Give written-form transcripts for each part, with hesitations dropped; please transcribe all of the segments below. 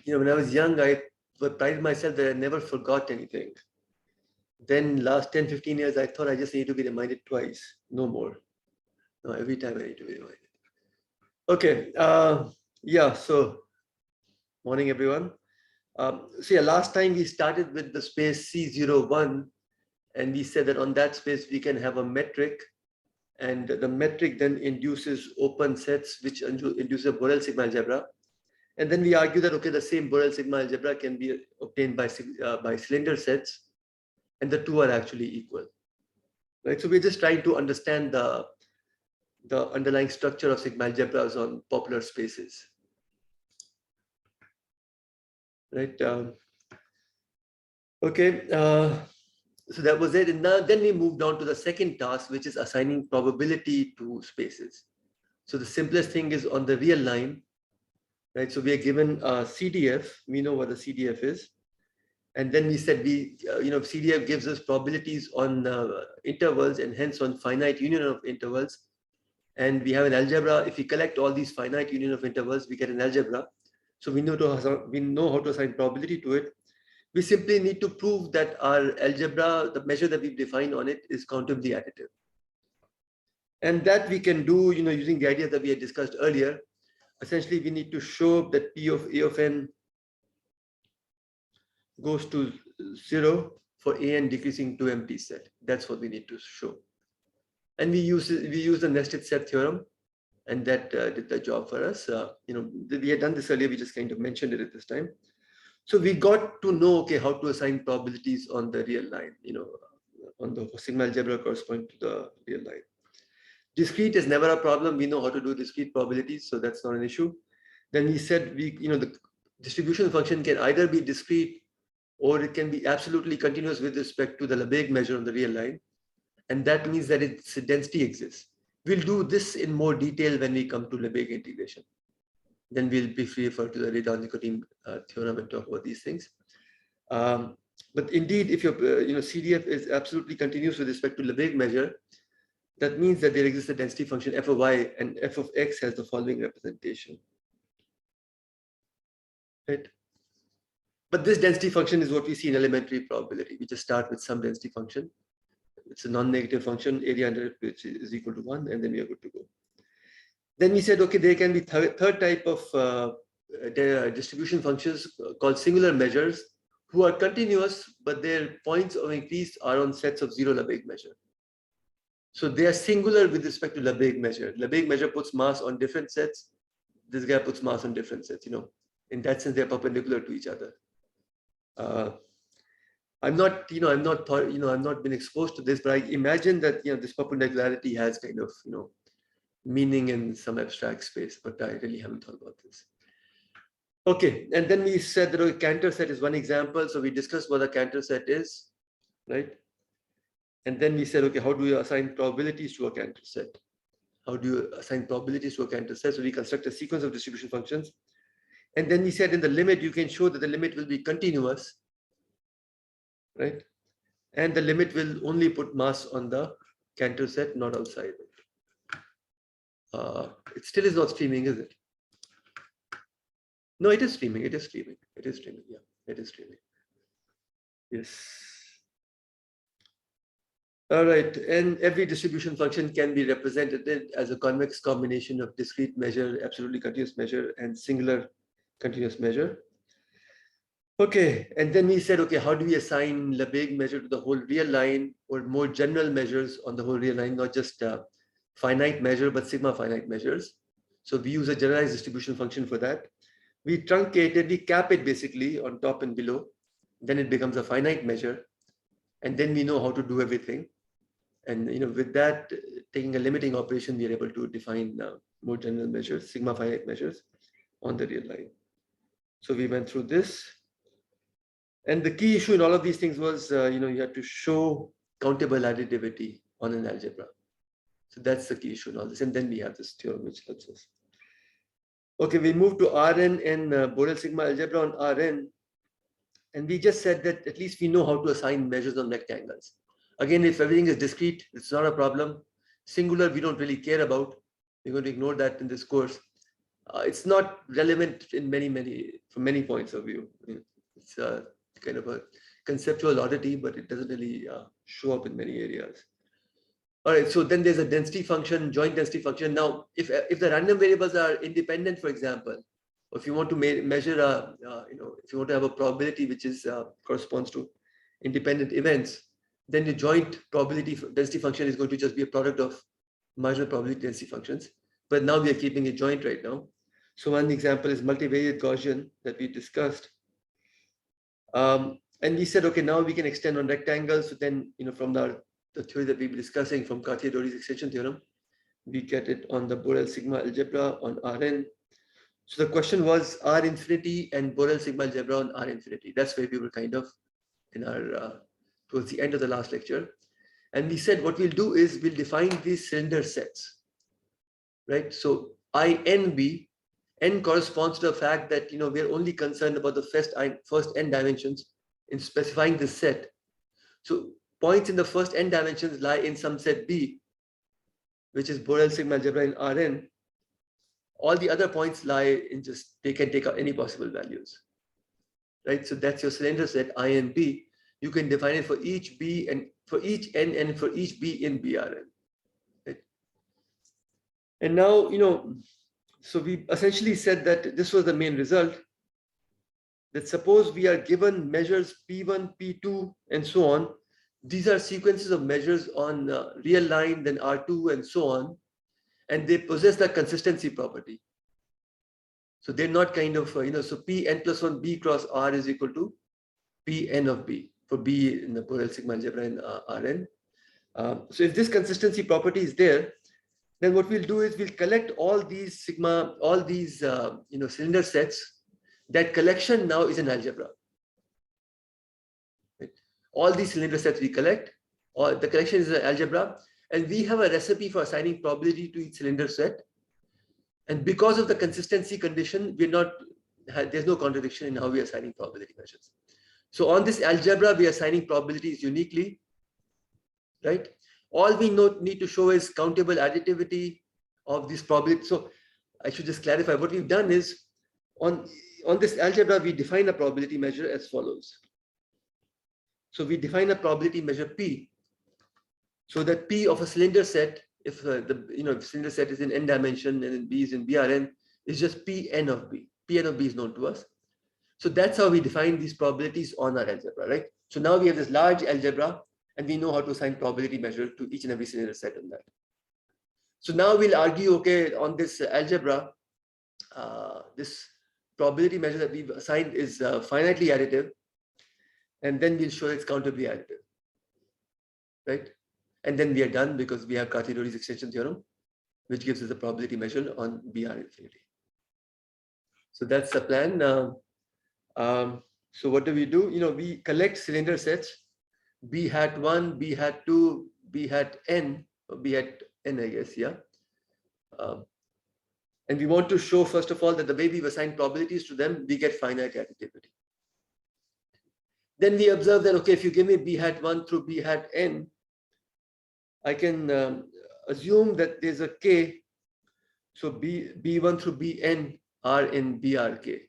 when I was young, I prided myself that I never forgot anything. Then last 10, 15 years, I thought I just need to be reminded twice, no more. No, every time I need to be reminded. Okay, yeah, so morning everyone. So yeah, last time we started with the space C01, and we said that on that space we can have a metric, and the metric then induces open sets, which induces a Borel sigma algebra. And then we argue that, okay, the same Borel sigma algebra can be obtained by cylinder sets, and the two are actually equal, right? So we're just trying to understand the underlying structure of sigma algebras on popular spaces, right? Okay, so that was it. And now then we moved on to the second task, which is assigning probability to spaces. So the simplest thing is on the real line, right? So we are given a CDF. We know what the CDF is. And then we said CDF gives us probabilities on intervals and hence on finite union of intervals. And we have an algebra. If we collect all these finite union of intervals, we get an algebra. So we know how to assign probability to it. We simply need to prove that our algebra, the measure that we've defined on it, is countably additive. And that we can do, using the idea that we had discussed earlier. Essentially, we need to show that P of A of n goes to 0 for an decreasing to empty set. That's what we need to show. And we use the nested set theorem, and that did the job for us. We had done this earlier. We just kind of mentioned it at this time. So we got to know, okay, how to assign probabilities on the real line, on the sigma algebra corresponding to the real line. Discrete is never a problem. We know how to do discrete probabilities, so that's not an issue. Then we said the distribution function can either be discrete or it can be absolutely continuous with respect to the Lebesgue measure on the real line. And that means that its density exists. We'll do this in more detail when we come to Lebesgue integration. Then we'll briefly refer to the Radon-Nikodym theorem and talk about these things. But indeed, if your CDF is absolutely continuous with respect to Lebesgue measure, that means that there exists a density function f of y, and f of x has the following representation. Right? But this density function is what we see in elementary probability. We just start with some density function. It's a non-negative function, area under it, which is equal to 1, and then we are good to go. Then we said, okay, there can be third type of distribution functions called singular measures, who are continuous, but their points of increase are on sets of 0 Lebesgue measure. So they are singular with respect to Lebesgue measure. Lebesgue measure puts mass on different sets. This guy puts mass on different sets. In that sense, they're perpendicular to each other. I'm not been exposed to this, but I imagine that this perpendicularity has kind of meaning in some abstract space, but I really haven't thought about this. Okay, and then we said that a Cantor set is one example. So we discussed what a Cantor set is, right? And then we said, okay, how do you assign probabilities to a Cantor set? How do you assign probabilities to a Cantor set? So we construct a sequence of distribution functions. And then we said in the limit, you can show that the limit will be continuous, right? And the limit will only put mass on the Cantor set, not outside it. It still is not streaming, is it? No, it is streaming. It is streaming. It is streaming. Yeah, it is streaming. Yes. All right. And every distribution function can be represented as a convex combination of discrete measure, absolutely continuous measure, and singular continuous measure. Okay. And then we said, okay, how do we assign Lebesgue measure to the whole real line, or more general measures on the whole real line, not just finite measure, but sigma finite measures. So we use a generalized distribution function for that. We truncate it, we cap it basically on top and below. Then it becomes a finite measure. And then we know how to do everything. And with that, taking a limiting operation, we are able to define more general measures, sigma finite measures on the real line. So we went through this. And the key issue in all of these things was, you had to show countable additivity on an algebra. So that's the key issue in all this. And then we have this theorem which helps us. Okay, we move to Rn and Borel sigma algebra on Rn. And we just said that at least we know how to assign measures on rectangles. Again, if everything is discrete, it's not a problem. Singular, we don't really care about. We're going to ignore that in this course. it's not relevant in from many points of view. It's kind of a conceptual oddity, but it doesn't really show up in many areas. All right, so then there's a density function, joint density function. Now, if the random variables are independent, for example, or if you want to measure if you want to have a probability which is corresponds to independent events, then the joint probability density function is going to just be a product of marginal probability density functions. But now we are keeping it joint right now. So one example is multivariate Gaussian that we discussed. And we said, okay, now we can extend on rectangles. So then, from the theory that we've been discussing from Cartier-Dory's extension theorem, we get it on the Borel sigma algebra on Rn. So the question was R infinity and Borel sigma algebra on R infinity. That's where we were kind of in our towards the end of the last lecture. And we said what we'll do is we'll define these cylinder sets, right? So INB, n corresponds to the fact that we're only concerned about the first n dimensions in specifying this set. So points in the first n dimensions lie in some set B, which is Borel sigma algebra in Rn. All the other points lie in they can take out any possible values, right? So that's your cylinder set I and B. You can define it for each B and for each n and for each B in BRN, right? And now, so we essentially said that this was the main result, that suppose we are given measures P1, P2, and so on. These are sequences of measures on real line, then R2, and so on. And they possess the consistency property. So they're not kind of, so Pn plus 1 B cross R is equal to Pn of B for B in the Borel sigma algebra in Rn. So if this consistency property is there, then what we'll do is we'll collect all these cylinder sets. That collection now is an algebra. Right? All these cylinder sets we collect, or the collection is an algebra, and we have a recipe for assigning probability to each cylinder set. And because of the consistency condition, there's no contradiction in how we are assigning probability measures. So on this algebra, we are assigning probabilities uniquely, right? All we need to show is countable additivity of this probability. So I should just clarify what we've done is on this algebra, we define a probability measure as follows. So we define a probability measure P, so that P of a cylinder set, if the cylinder set is in n dimension and then B is in BRN, is just Pn of B. Pn of B is known to us. So that's how we define these probabilities on our algebra, right? So now we have this large algebra, and we know how to assign probability measure to each and every cylinder set in that. So now we'll argue, okay, on this algebra, this probability measure that we've assigned is finitely additive, and then we'll show it's countably additive, right? And then we are done because we have Cartier-Dory's extension theorem, which gives us a probability measure on BR infinity. So that's the plan. So what do? We collect cylinder sets, B hat 1, B hat 2, B hat n, or B hat n, I guess, yeah. And we want to show, first of all, that the way we've assigned probabilities to them, we get finite additivity. Then we observe that, okay, if you give me B hat 1 through B hat n, I can assume that there's a k, so B1 through Bn are in BRK,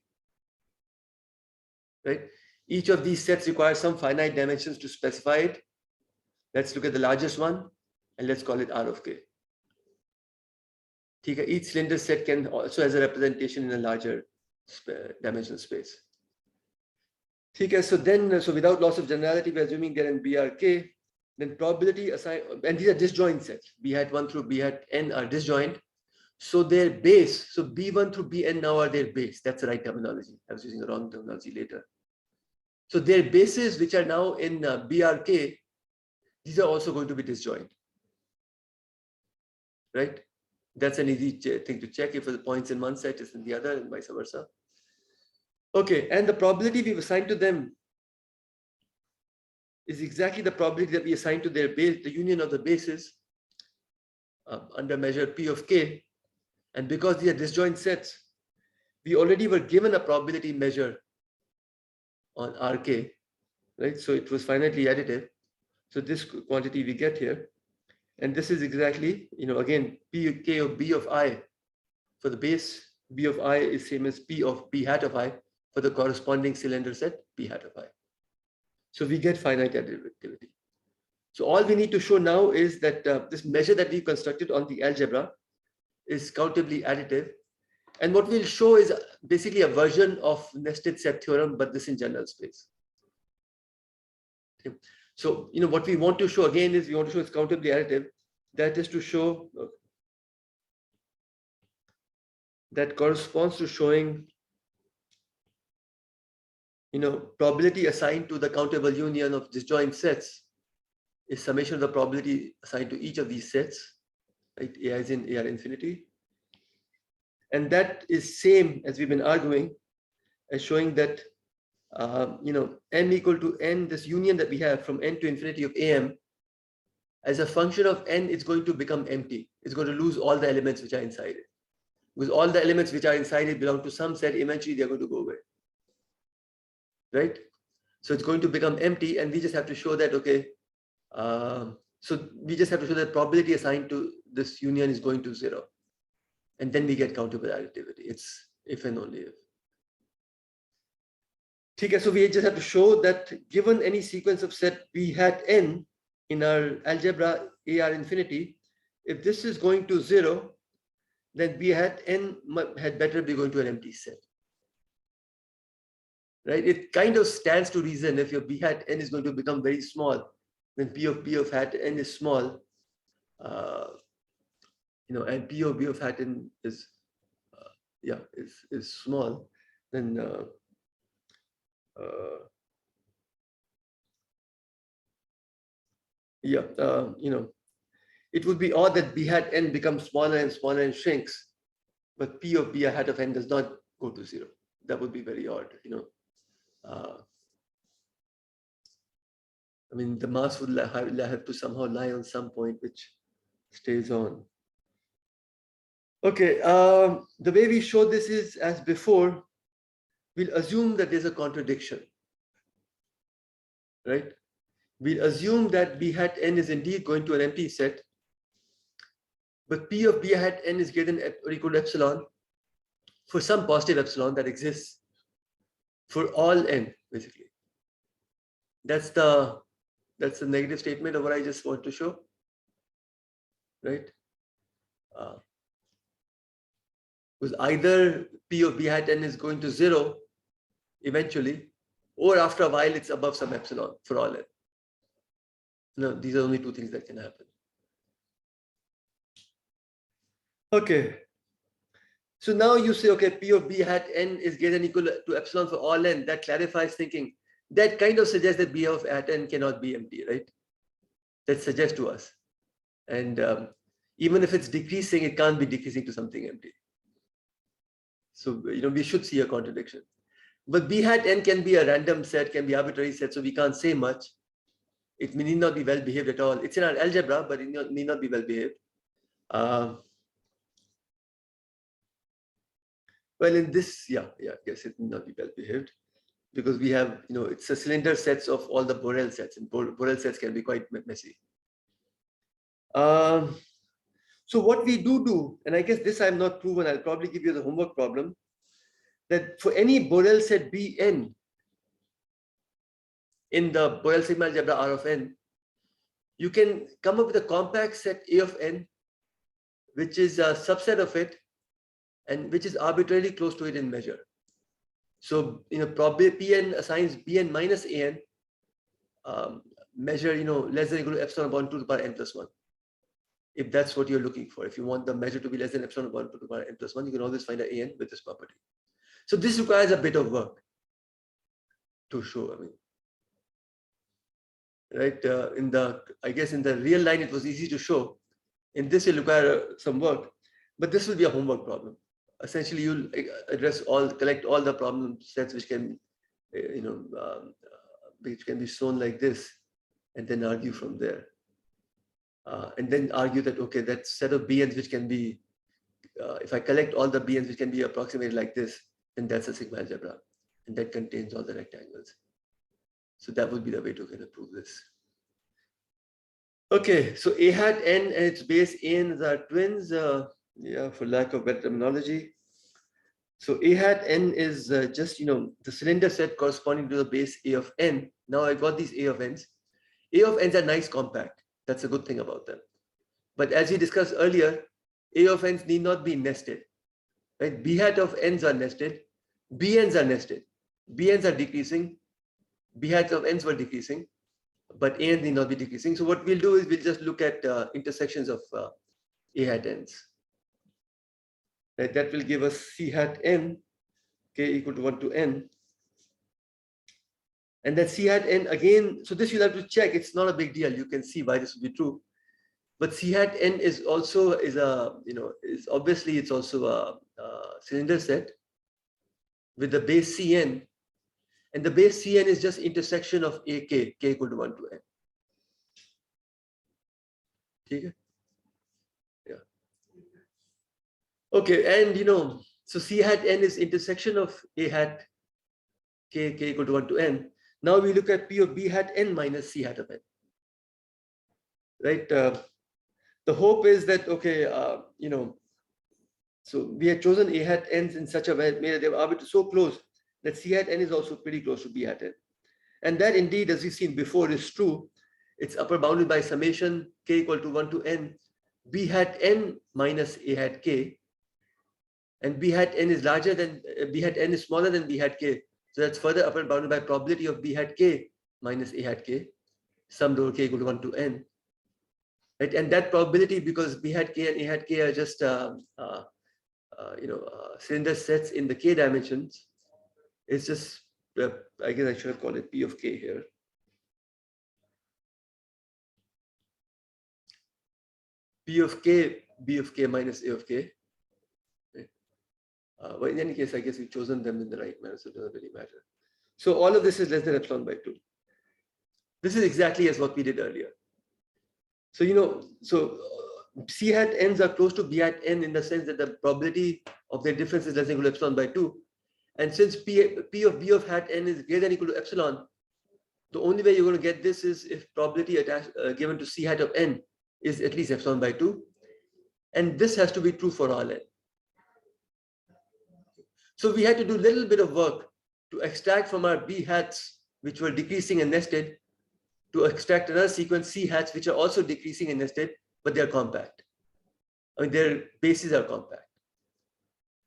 right? Each of these sets requires some finite dimensions to specify it. Let's look at the largest one, and let's call it R of k. Each cylinder set can also has a representation in a larger dimensional space. So without loss of generality, we're assuming they're in BRK. Then probability assigned, and these are disjoint sets. B hat 1 through B hat n are disjoint. So their base, so B1 through Bn now are their base. That's the right terminology. I was using the wrong terminology later. So their bases, which are now in BRK, these are also going to be disjoint, right? That's an easy thing to check. If the points in one set is in the other, and vice versa. Okay, and the probability we've assigned to them is exactly the probability that we assign to their base, the union of the bases under measure P of k. And because these are disjoint sets, we already were given a probability measure on Rk, right? So it was finitely additive. So this quantity we get here, and this is exactly, again, P of k of B of I for the base B of I is same as P of B hat of I for the corresponding cylinder set P hat of I. So we get finite additivity. So all we need to show now is that this measure that we constructed on the algebra is countably additive. And what we'll show is basically a version of nested set theorem, but this in general space. Okay. So, what we want to show again is we want to show it's countably additive. That is to show that corresponds to showing, probability assigned to the countable union of disjoint sets is summation of the probability assigned to each of these sets, right? AI is in AR infinity. And that is same as we've been arguing as showing that, n equal to n, this union that we have from n to infinity of AM, as a function of n, it's going to become empty. It's going to lose all the elements which are inside it. Because all the elements which are inside it belong to some set, eventually they're going to go away. Right? So it's going to become empty, and we just have to show that, okay, so we just have to show that probability assigned to this union is going to 0. And then we get countable additivity. It's if and only if. Okay, so we just have to show that given any sequence of set B hat n in our algebra AR infinity, if this is going to 0, then B hat n had better be going to an empty set. Right? It kind of stands to reason if your B hat n is going to become very small, then P of hat n is small, and P of B of hat n is, is small, then it would be odd that B hat n becomes smaller and smaller and shrinks, but P of B hat of n does not go to 0. That would be very odd, I mean, the mass would have to somehow lie on some point which stays on. Okay, the way we show this is as before. We'll assume that there's a contradiction, right? We'll assume that B hat n is indeed going to an empty set, but P of B hat n is greater than or equal to epsilon for some positive epsilon that exists for all n, basically. That's the negative statement of what I just want to show, right? Because either P of B hat n is going to 0 eventually, or after a while it's above some epsilon for all n. No, these are only two things that can happen. Okay. So now you say, okay, P of B hat n is greater than or equal to epsilon for all n. That clarifies thinking. That kind of suggests that B of hat n cannot be empty, right? That suggests to us. And even if it's decreasing, it can't be decreasing to something empty. So, we should see a contradiction. But B hat n can be a random set, can be arbitrary set, so we can't say much. It need not be well behaved at all. It's in our algebra, but it need not be well behaved. Well, in this, yes, it need not be well behaved because we have, it's a cylinder sets of all the Borel sets, and Borel sets can be quite messy. So what we do, and I guess this I'm not proven, I'll probably give you the homework problem, that for any Borel set Bn in the Borel sigma algebra R of n, you can come up with a compact set A of n, which is a subset of it, and which is arbitrarily close to it in measure. So, probability Pn assigns Bn minus An measure, less than or equal to epsilon upon 2 to the power n plus 1. If that's what you're looking for, if you want the measure to be less than epsilon upon 2 to the power n plus 1, you can always find an An with this property. So this requires a bit of work to show, right? I guess in the real line, it was easy to show. In this, you'll require some work, but this will be a homework problem. Essentially, you'll collect all the problem sets which can, which can be shown like this, and then argue from there. And then argue that, okay, that set of Bn's which can be, if I collect all the Bn's which can be approximated like this, then that's a sigma algebra, and that contains all the rectangles. So that would be the way to kind of prove this. Okay, so A hat n and its base An's are twins, for lack of better terminology. So A hat n is just, the cylinder set corresponding to the base A of n. Now I got these A of n's. A of n's are nice compact. That's a good thing about them. But as we discussed earlier, A of n's need not be nested. Right? B hat of n's are nested. Bn's are nested. Bn's are decreasing. B hats of n's were decreasing, but A need not be decreasing. So what we'll do is we'll just look at intersections of A hat n's. Right? That will give us C hat n, k equal to 1 to n. And that C hat n again, so this you'll have to check. It's not a big deal. You can see why this would be true. But C hat n is also is obviously it's also a cylinder set with the base Cn, and the base Cn is just intersection of AK, k equal to 1 to n. Okay. Yeah. Okay, and so C hat n is intersection of A hat k equal to 1 to n. Now we look at P of B hat n minus C hat of n. Right. The hope is that, okay, so we had chosen A hat n's in such a way that they were so close that C hat n is also pretty close to B hat n. And that indeed, as we've seen before, is true. It's upper bounded by summation k equal to 1 to n, B hat n minus A hat k. And B hat n is larger than, B hat n is smaller than B hat k. So that's further upper bounded by probability of B hat k minus A hat k, summed over k equal to 1 to n. Right? And that probability, because B hat k and A hat k are just cylinder sets in the k dimensions, it's just I guess I should have called it P of k here. P of k, B of k minus A of k. Right? But in any case, I guess we've chosen them in the right manner, so it doesn't really matter. So all of this is less than epsilon by 2. This is exactly as what we did earlier. So, C hat n's are close to B hat n in the sense that the probability of their difference is less than equal to epsilon by 2. And since P of B of hat n is greater than equal to epsilon, the only way you're going to get this is if probability attached, given to C hat of n is at least epsilon by 2. And this has to be true for all n. So we had to do a little bit of work to extract from our B hats, which were decreasing and nested, to extract another sequence C hats, which are also decreasing and nested, but they're compact. I mean, their bases are compact.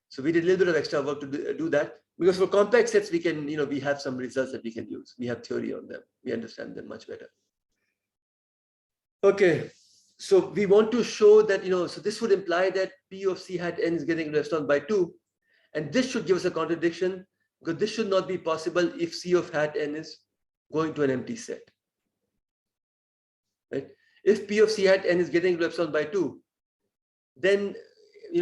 So we did a little bit of extra work to do that, because for complex sets, we can, we have some results that we can use. We have theory on them. We understand them much better. Okay, so we want to show that, so this would imply that P of C hat n is getting to epsilon by 2. And this should give us a contradiction, because this should not be possible if C of hat n is going to an empty set. Right? If P of C hat n is getting to epsilon by 2, then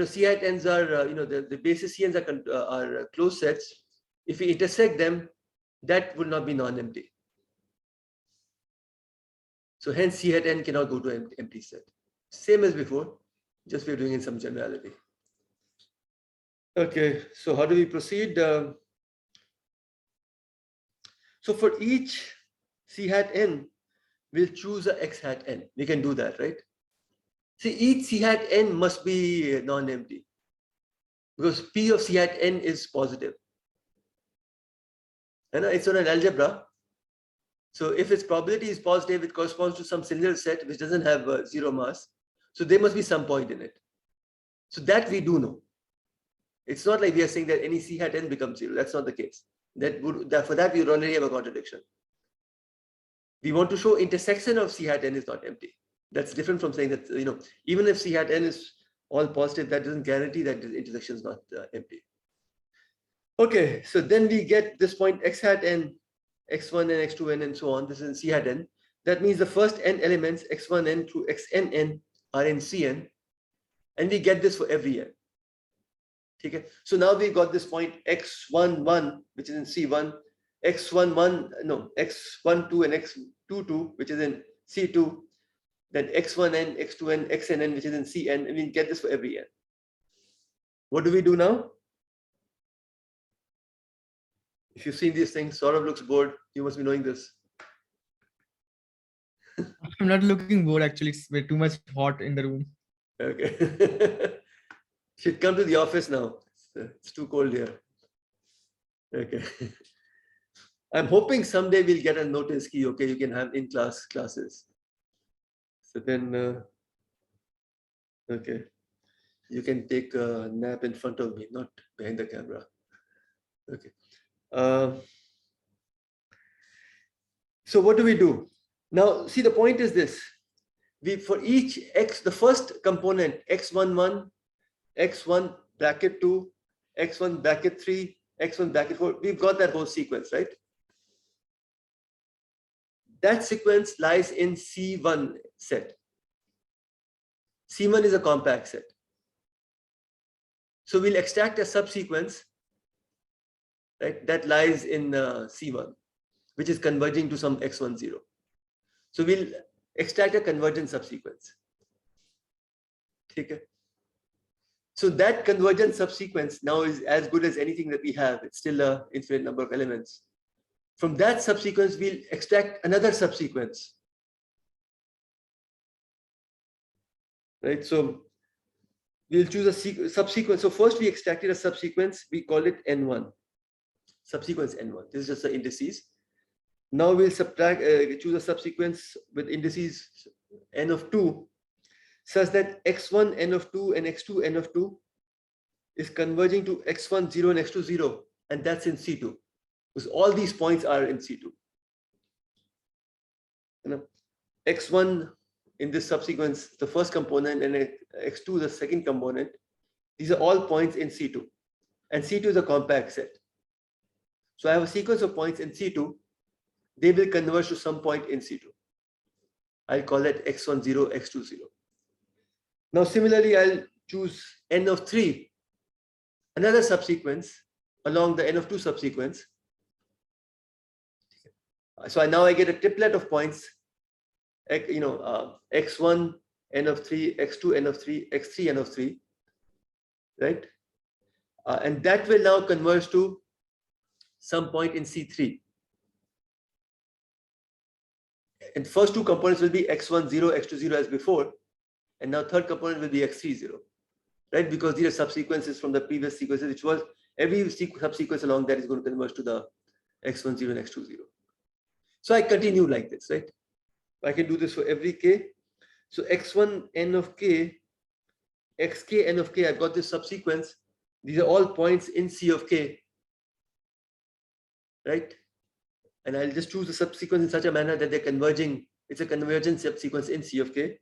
C hat n's are the basis Cn's are closed sets. If we intersect them, that would not be non-empty. So hence C hat n cannot go to an empty set. Same as before, just we're doing in some generality. Okay, so how do we proceed? So for each C hat n, we'll choose a X hat n. We can do that, right? See, each C hat n must be non-empty, because P of C hat n is positive. And it's on an algebra. So if its probability is positive, it corresponds to some cylinder set which doesn't have zero mass. So there must be some point in it. So that we do know. It's not like we are saying that any C hat n becomes zero. That's not the case. For that, we already have a contradiction. We want to show intersection of C hat n is not empty. That's different from saying that, even if C hat n is all positive, that doesn't guarantee that the intersection is not empty. Okay, so then we get this point X hat n, X1 and X2n and so on. This is in C hat n. That means the first n elements, X1n through Xnn, are in Cn. And we get this for every n. Okay, so now we got this point X11, which is in C1, X11, no, X12 and X22, which is in C2, then X1n, X2n, Xnn, which is in Cn, and we get this for every n. What do we do now? If you've seen these things, Saurabh looks bored. You must be knowing this. I'm not looking bored, actually. It's way too much hot in the room. Okay. Should come to the office now. It's too cold here. Okay. I'm hoping someday we'll get a notice key. Okay, you can have in-class classes. So then, okay, you can take a nap in front of me, not behind the camera. Okay. So what do we do? Now, see, the point is this. For each x, the first component, x11, x1 bracket 2, x1 bracket 3, x1 bracket 4, we've got that whole sequence, right? That sequence lies in C1 set. C1 is a compact set. So we'll extract a subsequence, right, that lies in C1, which is converging to some x10. So we'll extract a convergent subsequence. Okay. So that convergent subsequence now is as good as anything that we have. It's still an infinite number of elements. From that subsequence, we'll extract another subsequence. Right? So we'll choose a subsequence. So first we extracted a subsequence. We call it N1. Subsequence N1. This is just the indices. Now we'll choose a subsequence with indices n of 2, such that x1 n of 2 and x2 n of 2 is converging to x1 0 and x2 0, and that's in C2. Because all these points are in C2. You know, x1 in this subsequence, the first component, and x2 the second component. These are all points in C2, and C2 is a compact set. So I have a sequence of points in C2. They will converge to some point in C2. I'll call that x10, x20. Now, similarly, I'll choose n of 3, another subsequence along the n of 2 subsequence. So now I get a triplet of points, x1 n of 3, x2 n of 3, x3 n of 3, right? And that will now converge to some point in C3. And first two components will be x10, x20 as before, and now third component will be x30, right? Because these are subsequences from the previous sequences, which was every subsequence along that is going to converge to the x10 and x20. So I continue like this, right? I can do this for every k. So x1 n of k, xk n of k, I've got this subsequence. These are all points in C of k, right? And I'll just choose the subsequence in such a manner that they're converging. It's a convergent subsequence in C of k.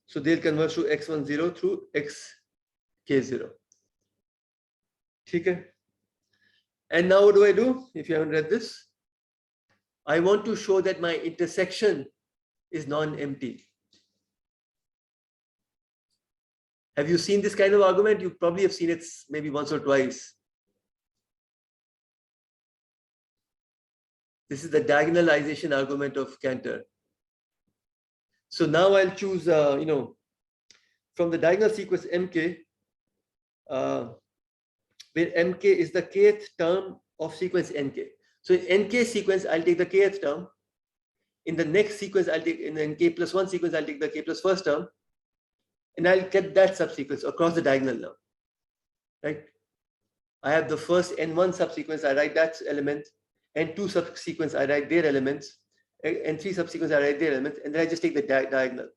So they'll converge to x10 through xk0. Okay. And now what do? If you haven't read this, I want to show that my intersection is non-empty. Have you seen this kind of argument? You probably have seen it maybe once or twice. This is the diagonalization argument of Cantor. So now I'll choose, from the diagonal sequence mk, where mk is the kth term of sequence nk. So in nk sequence, I'll take the kth term. In the next sequence, in the nk plus 1 sequence, I'll take the k plus first term. And I'll get that subsequence across the diagonal now, right? I have the first n1 subsequence, I write that element, n2 subsequence, I write their elements, n3 subsequence, I write their elements, and then I just take the diagonal.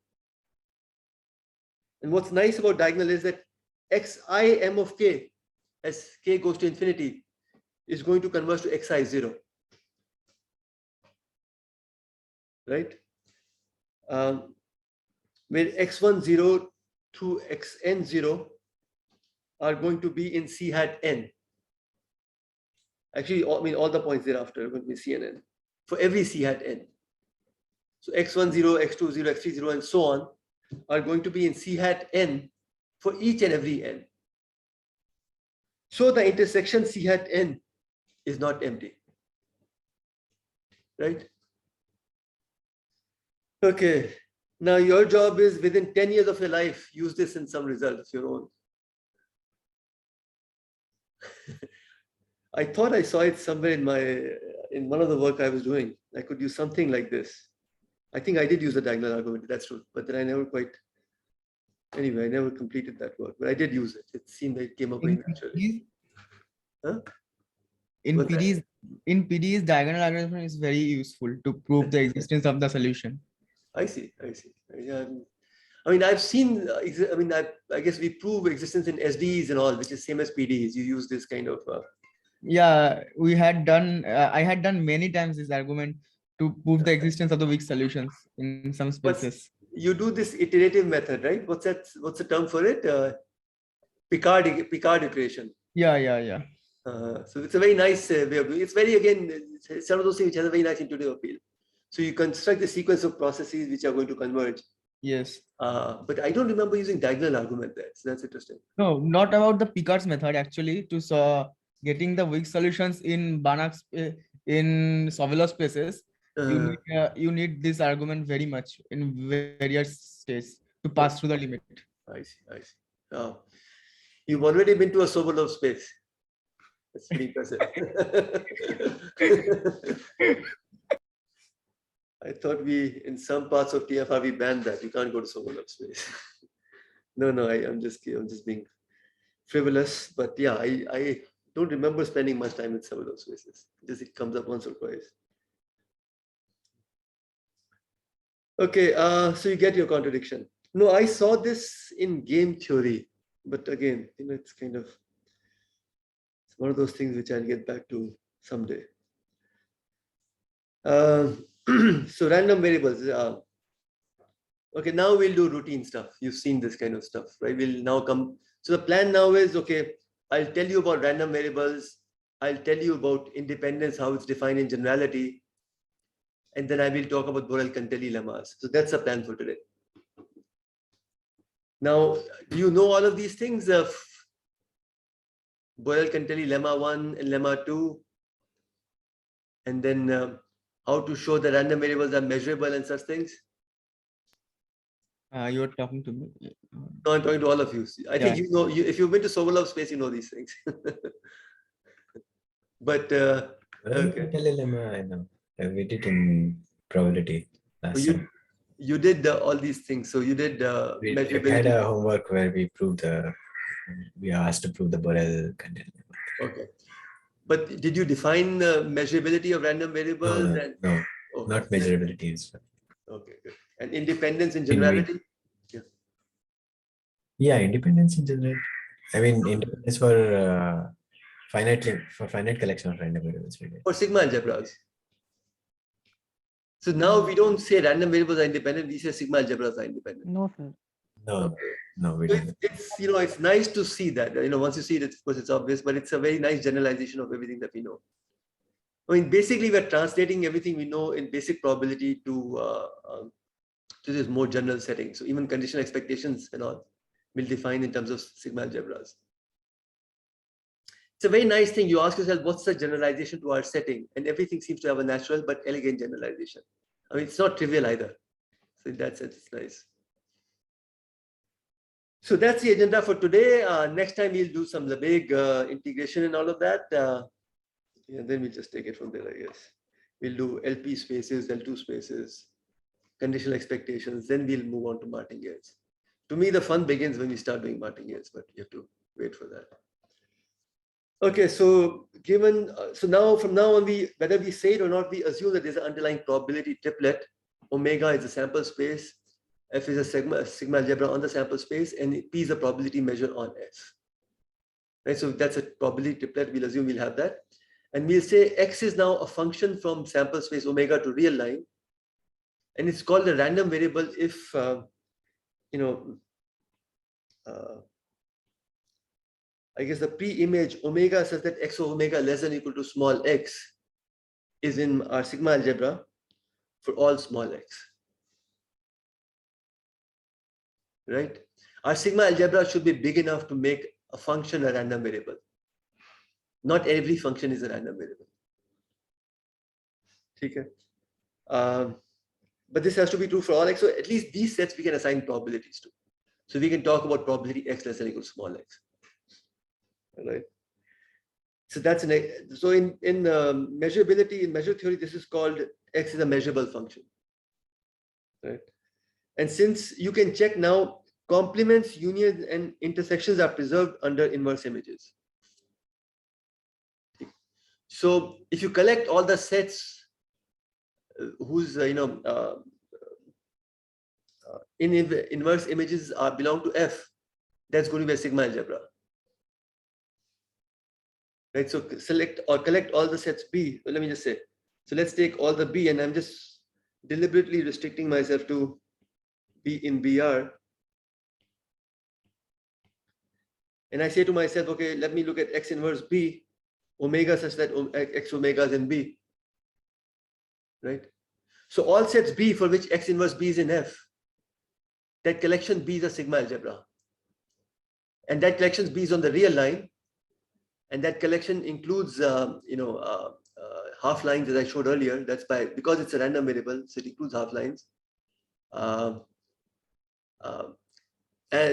And what's nice about diagonal is that xi m of k, as k goes to infinity, is going to converge to xi0, right? Where x10 through xn0 are going to be in C hat n. Actually, all the points thereafter are going to be C and n for every C hat n. So x10, x20, x30, and so on are going to be in C hat n for each and every n. So the intersection C hat n is not empty, right? Okay. Now your job is within 10 years of your life, use this in some results, your own. I thought I saw it somewhere in one of the work I was doing. I could use something like this. I think I did use the diagonal argument, that's true, but then I never I never completed that work, but I did use it. It seemed like it came up very naturally. Huh? In What's that? PD's diagonal algorithm is very useful to prove the existence of the solution. I see. Yeah, I mean, I've seen. I mean, I guess we prove existence in SDEs and all, which is same as PDEs. You use this kind of. Yeah, we had done. I had done many times this argument to prove the existence of the weak solutions in some spaces. You do this iterative method, right? What's that? What's the term for it? Picard iteration. Yeah. So it's a very nice way of doing it. It's very, again, it's one of those things which has a very nice intuitive appeal. So you construct the sequence of processes which are going to converge. Yes. But I don't remember using diagonal argument there. So that's interesting. No, not about the Picard's method actually to getting the weak solutions in Banach's in Sovelov spaces. You need this argument very much in various states to pass through the limit. I see. You've already been to a Sobolov space. That's pretty impressive. I thought in some parts of TFR, we banned that. You can't go to Sobolov space. No, I'm just being frivolous. But yeah, I don't remember spending much time in Sobolov spaces. Just it comes up once or twice. Okay, so you get your contradiction. No, I saw this in game theory, but again, it's kind of one of those things which I'll get back to someday. So random variables. Okay, now we'll do routine stuff. You've seen this kind of stuff, right? We'll now come. So the plan now is, okay, I'll tell you about random variables. I'll tell you about independence, how it's defined in generality. And then I will talk about Borel-Cantelli lemmas. So that's the plan for today. Now, do you know all of these things of Borel-Cantelli lemma 1 and lemma 2? And then how to show the random variables are measurable and such things? You are talking to me. No, I'm talking to all of you. I think you know, if you've been to Sobolov space, you know these things. But okay. I know. We did in probability last time. You did all these things. So you did We measurability. had a homework where we are asked to prove the Borel-Cantelli lemma. Okay. But did you define the measurability of random variables? No, not measurability as well. Okay, good. And independence in generality? Yeah, independence in general. I mean, independence for finite collection of random variables. For sigma algebras. So now we don't say random variables are independent, we say sigma algebras are independent. No, sir. No, we don't. It's nice to see that. Once you see it, of course, it's obvious, but it's a very nice generalization of everything that we know. I mean, basically, we're translating everything we know in basic probability to this more general setting. So even conditional expectations and all will define in terms of sigma algebras. It's a very nice thing. You ask yourself, what's the generalization to our setting? And everything seems to have a natural but elegant generalization. I mean, it's not trivial either. So in that sense, it's nice. So that's the agenda for today. Next time we'll do some big integration and all of that. And then we'll just take it from there, I guess. We'll do LP spaces, L2 spaces, conditional expectations. Then we'll move on to martingales. To me, the fun begins when we start doing martingales, but you have to wait for that. Okay, so now from now on, whether we say it or not, we assume that there's an underlying probability triplet. Omega is a sample space, F is a sigma algebra on the sample space, and P is a probability measure on S. Right, so that's a probability triplet. We'll assume we'll have that, and we'll say X is now a function from sample space omega to real line, and it's called a random variable if I guess the pre-image omega says that X of omega less than or equal to small x is in our sigma algebra for all small x. Right? Our sigma algebra should be big enough to make a function a random variable. Not every function is a random variable. Okay. But this has to be true for all x. So at least these sets we can assign probabilities to. So we can talk about probability x less than or equal to small x. Right. So that's so in measurability, in measure theory, this is called x is a measurable function. Right. And since you can check now, complements, unions, and intersections are preserved under inverse images. So if you collect all the sets whose inverse images belong to F, that's going to be a sigma algebra. Right, so select or collect all the sets B. Let me just say, so let's take all the B, and I'm just deliberately restricting myself to B in BR. And I say to myself, okay, let me look at X inverse B, omega such that X omega is in B, right? So all sets B for which X inverse B is in F, that collection B is a sigma algebra. And that collection B is on the real line. And that collection includes, half lines, as I showed earlier. That's because it's a random variable, so it includes half lines. And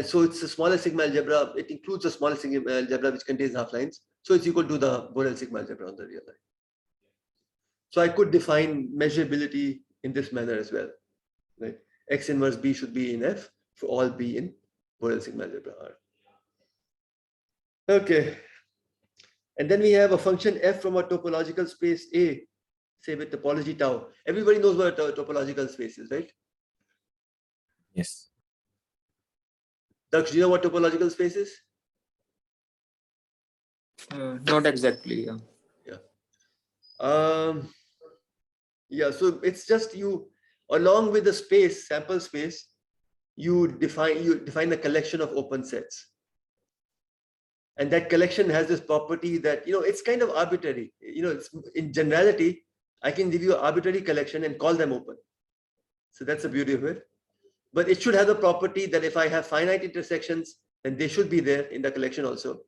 so it's a smaller sigma algebra. It includes a smaller sigma algebra which contains half lines. So it's equal to the Borel sigma algebra on the real line. So I could define measurability in this manner as well, right? X inverse B should be in F for all B in Borel sigma algebra R. Okay. And then we have a function F from a topological space A, say with topology tau. Everybody knows what a topological space is, right? Yes. Daksh, do you know what topological space is? Not exactly. Yeah. Yeah, so it's just you, along with the space, sample space, you define a collection of open sets. And that collection has this property that, it's kind of arbitrary. It's in generality, I can give you an arbitrary collection and call them open. So that's the beauty of it. But it should have the property that if I have finite intersections, then they should be there in the collection also.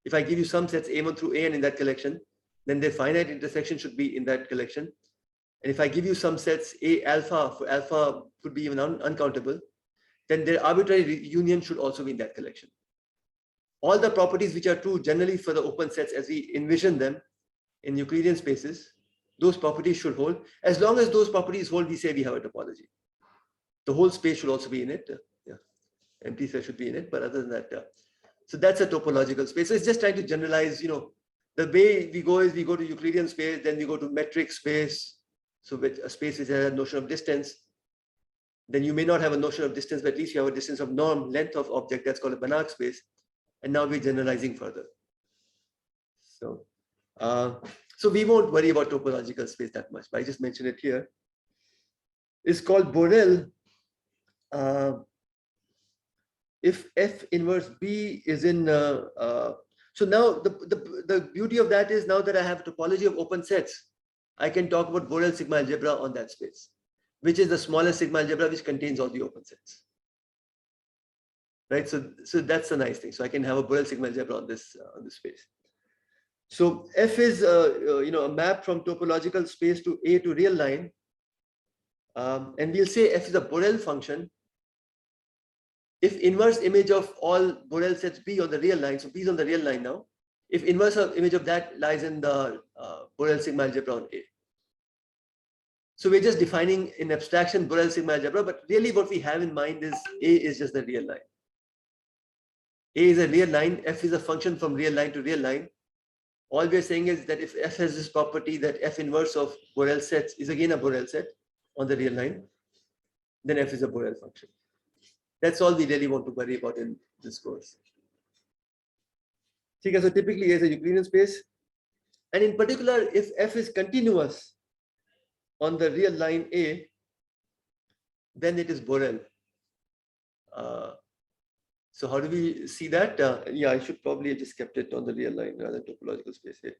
If I give you some sets A1 through AN in that collection, then their finite intersection should be in that collection. And if I give you some sets A alpha, for alpha could be even uncountable, then their arbitrary union should also be in that collection. All the properties which are true generally for the open sets as we envision them in Euclidean spaces, those properties should hold. As long as those properties hold, we say we have a topology. The whole space should also be in it. Empty set should be in it, but other than that, so that's a topological space. So it's just trying to generalize, the way we go is we go to Euclidean space, then we go to metric space. So with a space which has a notion of distance, then you may not have a notion of distance, but at least you have a distance of norm, length of object, that's called a Banach space. And now we're generalizing further. So, so we won't worry about topological space that much, but I just mentioned it here. It's called Borel. If F inverse B is in, so now the beauty of that is now that I have a topology of open sets, I can talk about Borel sigma algebra on that space, which is the smallest sigma algebra which contains all the open sets. Right, so that's a nice thing. So I can have a Borel sigma algebra on this space. So F is a map from topological space to A to real line, and we'll say F is a Borel function if inverse image of all Borel sets B on the real line. So B is on the real line now. If inverse image of that lies in the Borel sigma algebra on A. So we're just defining in abstraction Borel sigma algebra, but really what we have in mind is A is just the real line. A is a real line, F is a function from real line to real line. All we're saying is that if F has this property that F inverse of Borel sets is again a Borel set on the real line, then F is a Borel function. That's all we really want to worry about in this course. Okay, so typically as a Euclidean space, and in particular, if F is continuous on the real line A, then it is Borel. So how do we see that? Yeah, I should probably have just kept it on the real line rather than topological space here.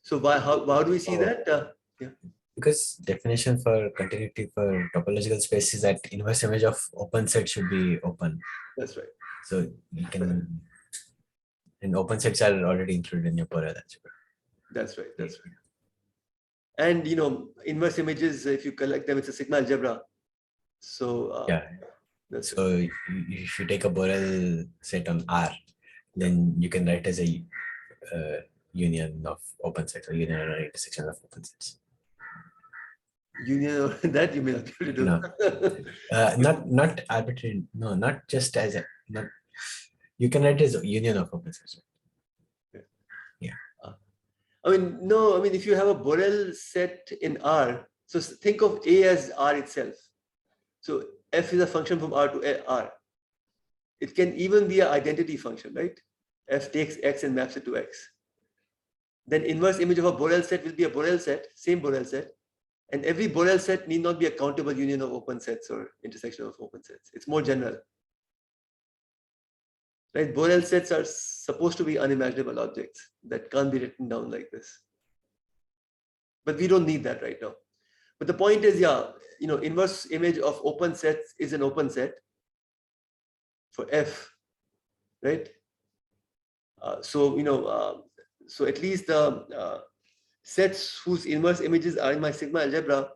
So how do we see that? Yeah. Because definition for continuity for topological space is that inverse image of open set should be open. That's right. So you can, and open sets are already included in your Borel algebra. That's right. That's right. And inverse images, if you collect them, it's a sigma algebra. So yeah. So if you take a Borel set on R, then you can write as a union of open sets or union or intersection of open sets. Union that you may not be able to do. No. Not arbitrary. No, not just as a. Not. You can write as a union of open sets. Yeah. I mean, no, I mean, if you have a Borel set in R, so think of A as R itself. So f is a function from R to R. It can even be an identity function, right? F takes X and maps it to X. Then inverse image of a Borel set will be a Borel set, same Borel set. And every Borel set need not be a countable union of open sets or intersection of open sets. It's more general. Right? Borel sets are supposed to be unimaginable objects that can't be written down like this. But we don't need that right now. But the point is, yeah, inverse image of open sets is an open set for F, right? So at least the sets whose inverse images are in my sigma algebra,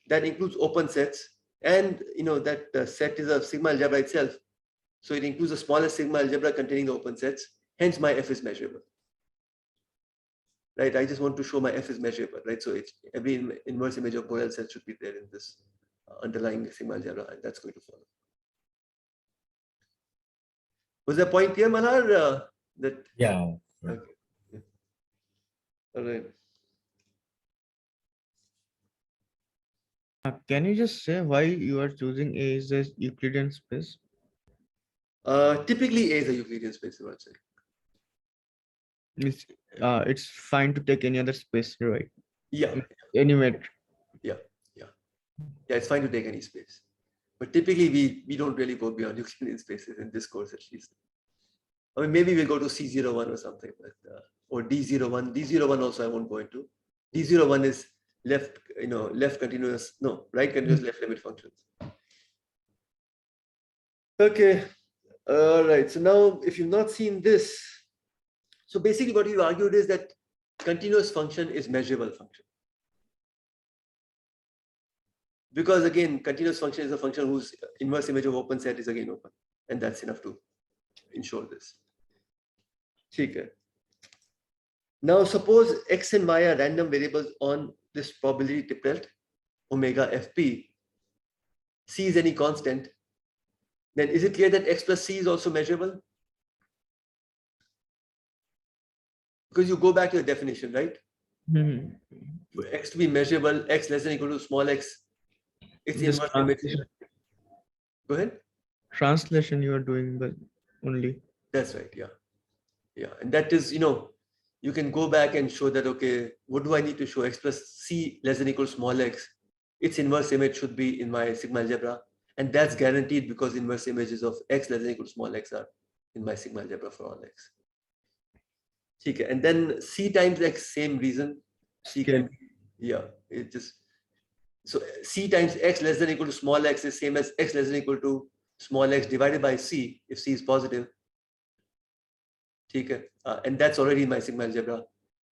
that includes open sets, and that set is a sigma algebra itself. So it includes the smallest sigma algebra containing the open sets. Hence, my F is measurable. Right? I just want to show my F is measurable. Right? So every inverse image of Borel set should be there in this underlying sigma algebra, and that's going to follow. Was the point clear, Manar? Yeah. Okay. Yeah. All right. Can you just say why you are choosing A as a Euclidean space? Typically, A is a Euclidean space, I would say. It's fine to take any other space, right? Yeah. Any metric. Yeah, it's fine to take any space. But typically, we don't really go beyond Euclidean spaces in this course, at least. I mean, maybe we'll go to C01 or something, but or D01. D01 also I won't go into. D01 is left continuous, no, right continuous left limit functions. Okay. All right. So now, if you've not seen this, so basically what we've argued is that continuous function is measurable function. Because again, continuous function is a function whose inverse image of open set is again open. And that's enough to ensure this. Okay. Now suppose X and Y are random variables on this probability triplet, omega Fp. C is any constant. Then is it clear that X plus C is also measurable? Because you go back to the definition, right? For X to be measurable, X less than or equal to small x, it's the inverse image. Go ahead. Translation you are doing, but only. That's right. Yeah. Yeah. And that is, you can go back and show that, okay, what do I need to show? X plus C less than or equal to small x. Its inverse image should be in my sigma algebra. And that's guaranteed because inverse images of X less than or equal to small x are in my sigma algebra for all x. Okay. And then C times X, same reason. C can, it just, so C times X less than or equal to small x is same as X less than or equal to small x divided by C if C is positive. Okay. And that's already in my sigma algebra.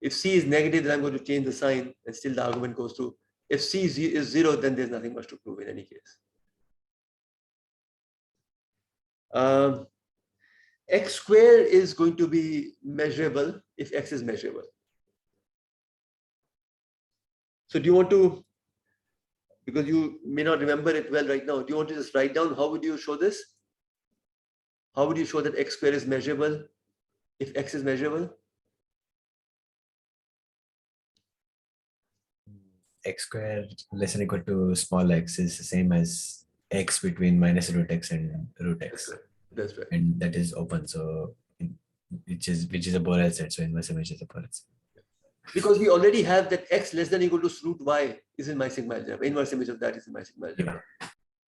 If C is negative, then I'm going to change the sign and still the argument goes through. If C is 0, then there's nothing much to prove in any case. X squared is going to be measurable if X is measurable. So do you want to, because you may not remember it well right now, do you want to just write down how would you show this? How would you show that X squared is measurable if X is measurable? X squared less than or equal to small x is the same as x between minus root x and root x. That's right. And that is open. So which is a Borel set. So inverse image is a Borel set. Because we already have that X less than or equal to root y is in my sigma algebra. Inverse image of that is in my sigma algebra.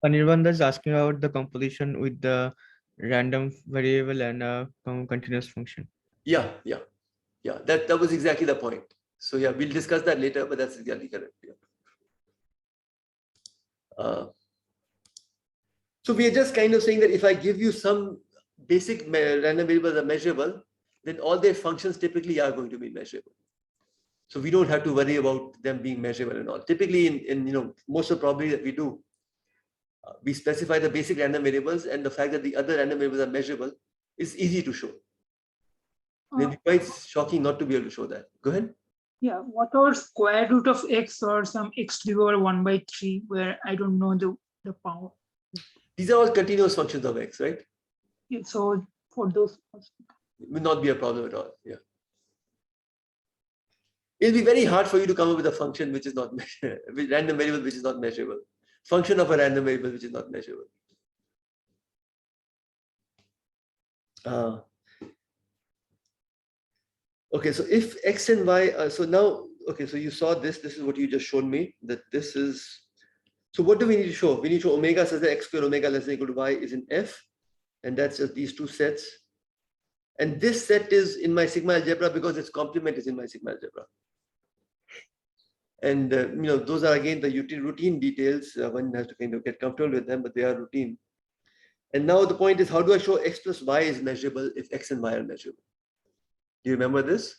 Anirban is asking about the composition with the random variable and a continuous function. Yeah. That was exactly the point. So yeah, we'll discuss that later, but that's exactly correct. Yeah. So we are just kind of saying that if I give you some basic random variables are measurable, then all their functions typically are going to be measurable. So we don't have to worry about them being measurable and all. Typically in most of the probability that we do, we specify the basic random variables, and the fact that the other random variables are measurable is easy to show. It's quite shocking not to be able to show that. Go ahead. Yeah, what about square root of x or some x to the power 1/3 where I don't know the power? These are all continuous functions of x, right? Yeah, so for those, It will not be a problem at all. Yeah. it'll be very hard for you to come up with a function which is not measurable, with random variable which is not measurable. Function of a random variable which is not measurable. Okay, so if x and y, so now, okay, so you saw this is what you just showed me, that this is, so what do we need to show? We need to show omega such that x square omega less than equal to y is in F, and that's just these two sets. And this set is in my sigma algebra because its complement is in my sigma algebra. And those are again the routine details. One has to kind of get comfortable with them, but they are routine. And now the point is, how do I show x plus y is measurable if x and y are measurable? Do you remember this?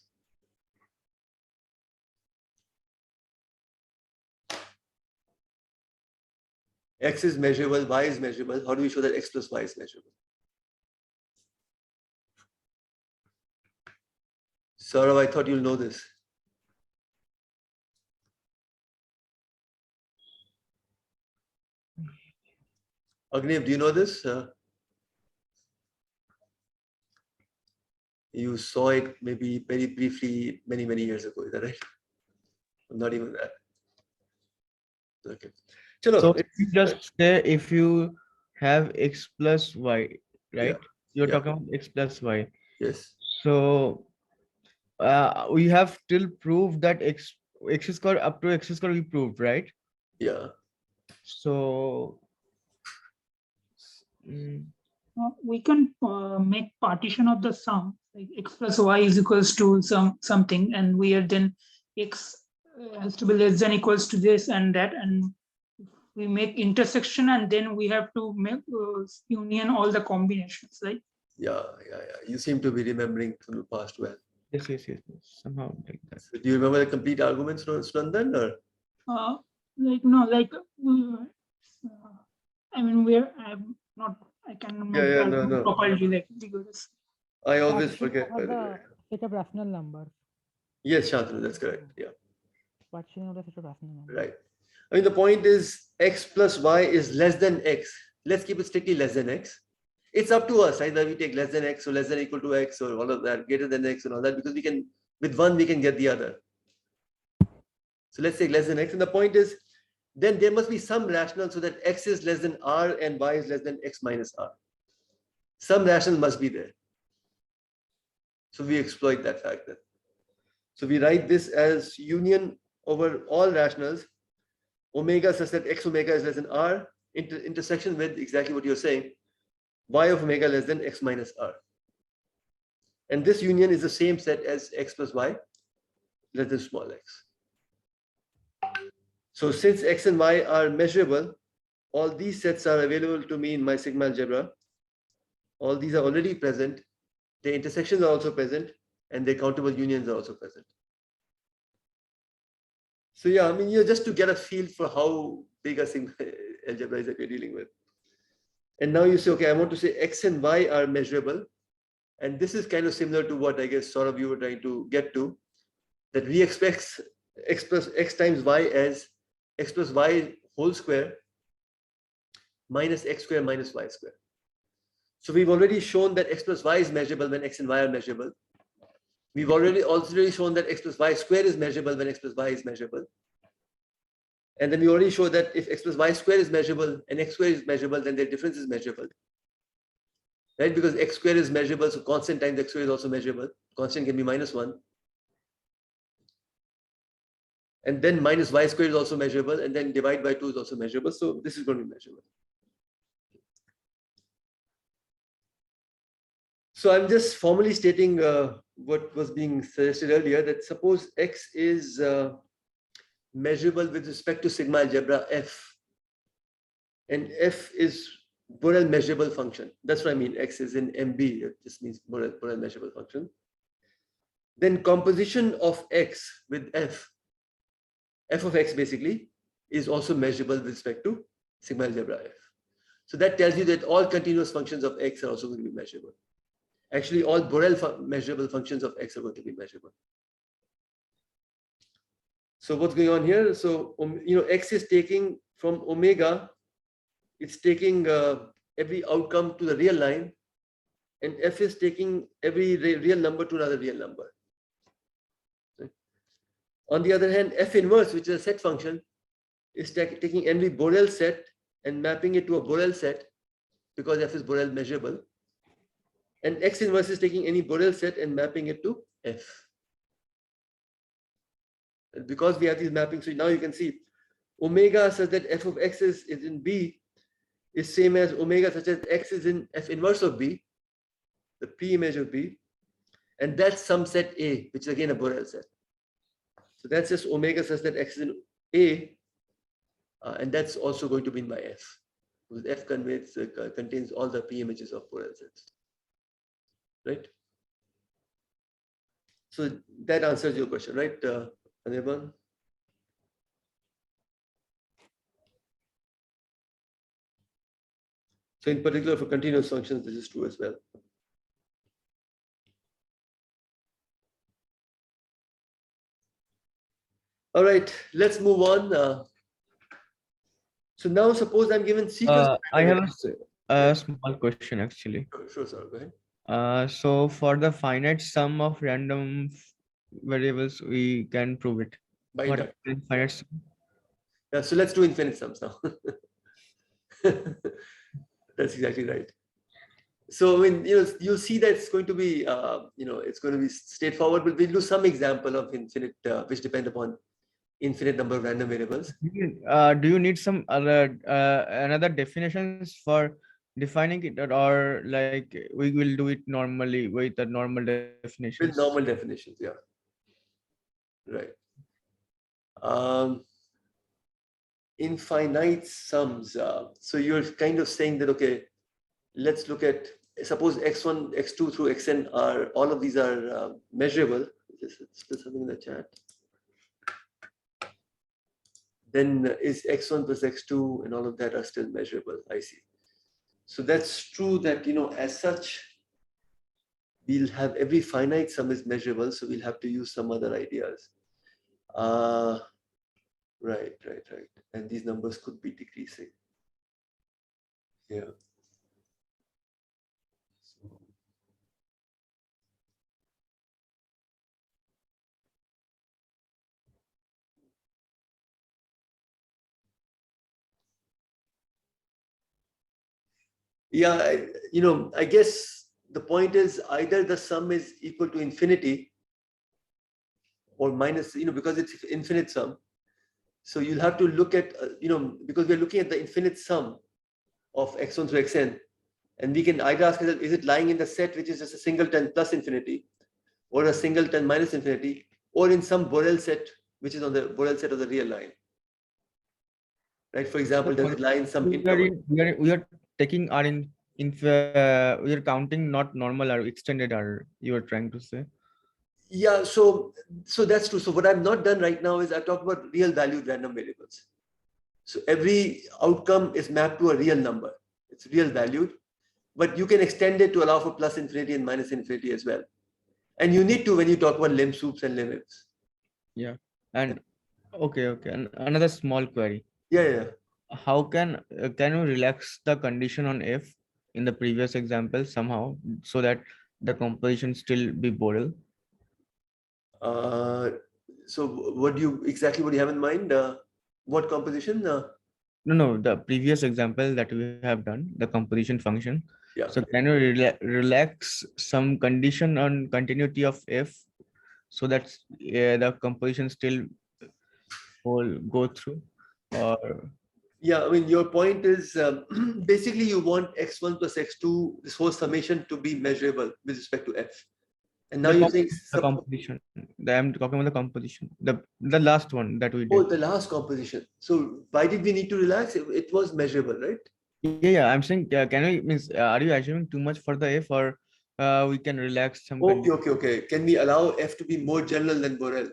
X is measurable, y is measurable. How do we show that x plus y is measurable? Saurav, I thought you'll know this. Agnev, do you know this? You saw it maybe very briefly many years ago, is that right? Not even that. Okay. Chalo, So you just say if you have x plus y, right? You're yeah. talking about x plus y. Yes. So we have till proved that x square up to x square we proved, right? Yeah. So we can make partition of the sum, like x plus y is equals to something, and we are then x has to be less than equals to this and that, and we make intersection, and then we have to make union all the combinations, right? Yeah. You seem to be remembering from the past well. yes. Somehow like that. So do you remember the complete arguments, Nandan, or? I mean, I'm not. I cannot no. properly like because I always Partition forget. over the set of rational numbers. Yes, Shantanu, that's correct. Yeah. Partition of the set of rational numbers. Right. I mean, the point is x plus y is less than x. Let's keep it strictly less than x. It's up to us, either we take less than x or less than equal to x or all of that, greater than x and all that, because we can, with one, we can get the other. So let's take less than x. And the point is, then there must be some rational so that x is less than r and y is less than x minus r. Some rational must be there. So we exploit that fact then. So we write this as union over all rationals, omega such that x omega is less than r, intersection with exactly what you're saying, y of omega less than x minus r. And this union is the same set as x plus y less than small x. So since x and y are measurable, all these sets are available to me in my sigma algebra. All these are already present. The intersections are also present, and the countable unions are also present. So yeah, I mean, just to get a feel for how big a sigma algebra is that we're dealing with. And now you say, okay, I want to say x and y are measurable. And this is kind of similar to what I guess sort of you were trying to get to, that we expect x plus x times y as x plus y whole square minus x square minus y square. So we've already shown that x plus y is measurable when x and y are measurable. We've already shown that x plus y square is measurable when x plus y is measurable. And then we already showed that if x plus y square is measurable and x square is measurable, then their difference is measurable. Right? Because x square is measurable, so constant times x square is also measurable. Constant can be -1. And then minus y square is also measurable, and then divide by 2 is also measurable. So this is going to be measurable. So I'm just formally stating what was being suggested earlier, that suppose x is measurable with respect to sigma algebra f, and f is Borel measurable function. That's what I mean. X is in MB. It just means Borel measurable function. Then composition of x with f of x basically is also measurable with respect to sigma algebra f. So that tells you that all continuous functions of x are also going to be measurable. Actually, all Borel measurable functions of x are going to be measurable. So what's going on here? So x is taking from omega, it's taking every outcome to the real line, and f is taking every real number to another real number. On the other hand, F inverse, which is a set function, is taking every Borel set and mapping it to a Borel set because F is Borel measurable. And X inverse is taking any Borel set and mapping it to F. And because we have these mappings, so now you can see omega such that F of X is in B is same as omega such as X is in F inverse of B, the P image of B. And that's some set A, which is again a Borel set. So that's just omega such that X is in A, and that's also going to be in my F. Because F contains all the P images of Borel sets. Right? So that answers your question, right, Anirban? So in particular for continuous functions, this is true as well. All right, let's move on. So now suppose I'm given sequence. I have a small question actually. Sure, sir, go ahead. So for the finite sum of random variables, we can prove it. By What that. is finite sum? Yeah, so let's do infinite sums now. That's exactly right. So I mean, you'll see that it's going to be, it's going to be straightforward, but we'll do some example of infinite, which depend upon infinite number of random variables. Do you need some other another definitions for defining it, or like we will do it normally with the normal definitions? With normal definitions, yeah. Right. Infinite sums. So you're kind of saying that, okay, let's look at, suppose x1, x2 through xn are, all of these are measurable. Just put something in the chat. Then is x1 plus x2 and all of that are still measurable. I see. So that's true that, as such, we'll have every finite sum is measurable. So we'll have to use some other ideas. Right. And these numbers could be decreasing. Yeah. Yeah, I guess the point is either the sum is equal to infinity or minus, because it's infinite sum. So you'll have to look at, because we're looking at the infinite sum of x1 through xn, and we can either ask, is it lying in the set which is just a singleton plus infinity, or a singleton minus infinity, or in some Borel set which is on the Borel set of the real line. Right? For example, does it lie in some interval? We are taking R we are counting not normal or extended R, you are trying to say? Yeah, so that's true. So what I've not done right now is I've talked about real valued random variables. So every outcome is mapped to a real number. It's real valued, but you can extend it to allow for plus infinity and minus infinity as well. And you need to when you talk about lim sups and limits. Yeah. And okay. And another small query. Yeah. How can you relax the condition on F in the previous example somehow so that the composition still be Borel? So what do you have in mind? What composition? No, the previous example that we have done, the composition function. Yeah. So can you relax some condition on continuity of F so that the composition still will go through? Or yeah, I mean, your point is basically you want x1 plus x2, this whole summation to be measurable with respect to F. And now you're saying the composition. I'm talking about the composition. The last one that we did. Oh, the last composition. So why did we need to relax? It was measurable, right? Yeah. I'm saying, can we means are you assuming too much for the F, or we can relax some? Okay. Can we allow F to be more general than Borel?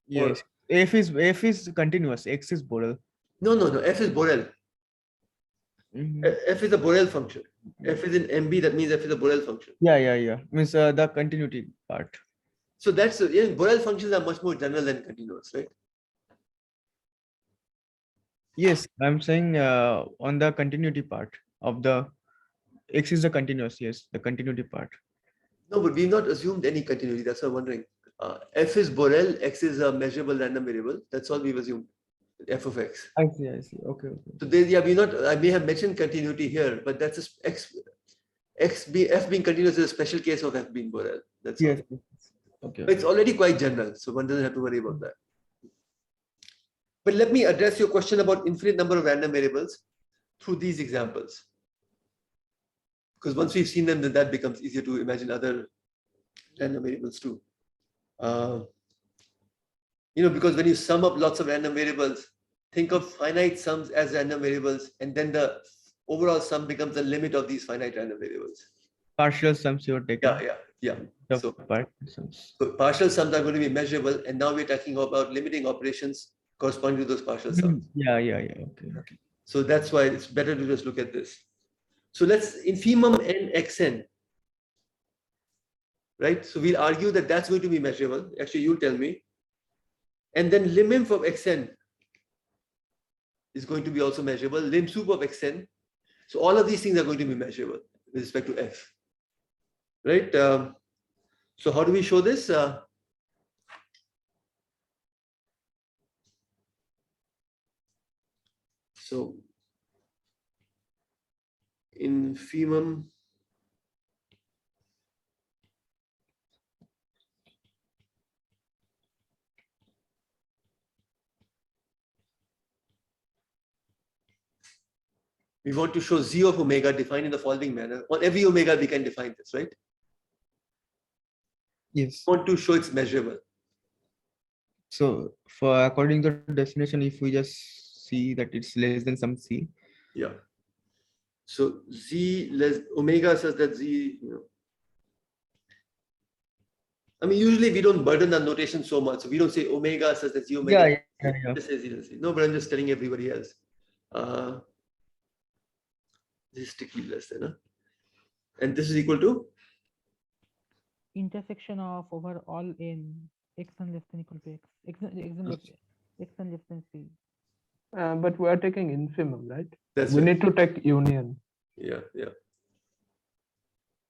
Yes. F is continuous. X is Borel. No. F is Borel. F is a Borel function. F is in MB. That means F is a Borel function. Yeah. Means the continuity part. So that's Borel functions are much more general than continuous, right? Yes, I'm saying on the continuity part of the X is the continuous. Yes, the continuity part. No, but we've not assumed any continuity. That's what I'm wondering. F is Borel, X is a measurable random variable. That's all we've assumed. F of X. I see. Okay. So I may have mentioned continuity here, but that's F being continuous is a special case of F being Borel. That's all. Yes. Okay. It's already quite general, so one doesn't have to worry about that. But let me address your question about infinite number of random variables through these examples. Because once we've seen them, then that becomes easier to imagine other random variables too. Because when you sum up lots of random variables, think of finite sums as random variables, and then the overall sum becomes the limit of these finite random variables. Partial sums you're taking. Yeah. So Partial sums. partial sums are going to be measurable, and now we're talking about limiting operations corresponding to those partial sums. Yeah. Okay. So that's why it's better to just look at this. So let's infimum n xn, right? So we'll argue that that's going to be measurable. Actually, you'll tell me. And then lim_inf of xn is going to be also measurable. Lim_sup of xn. So all of these things are going to be measurable with respect to f, right? So how do we show this? So infimum we want to show z of omega defined in the following manner. On every omega, we can define this, right? Yes. We want to show it's measurable. So according to the definition, if we just see that it's less than some c. Yeah. So z less omega such that z, I mean, usually we don't burden the notation so much. So we don't say omega such that z omega. Yeah. Just say z. No, but I'm just telling everybody else. This is strictly less than, and this is equal to intersection of over all n xn less than equal to xn less than c. But we are taking infimum, right? that's We right. need to take union. Yeah.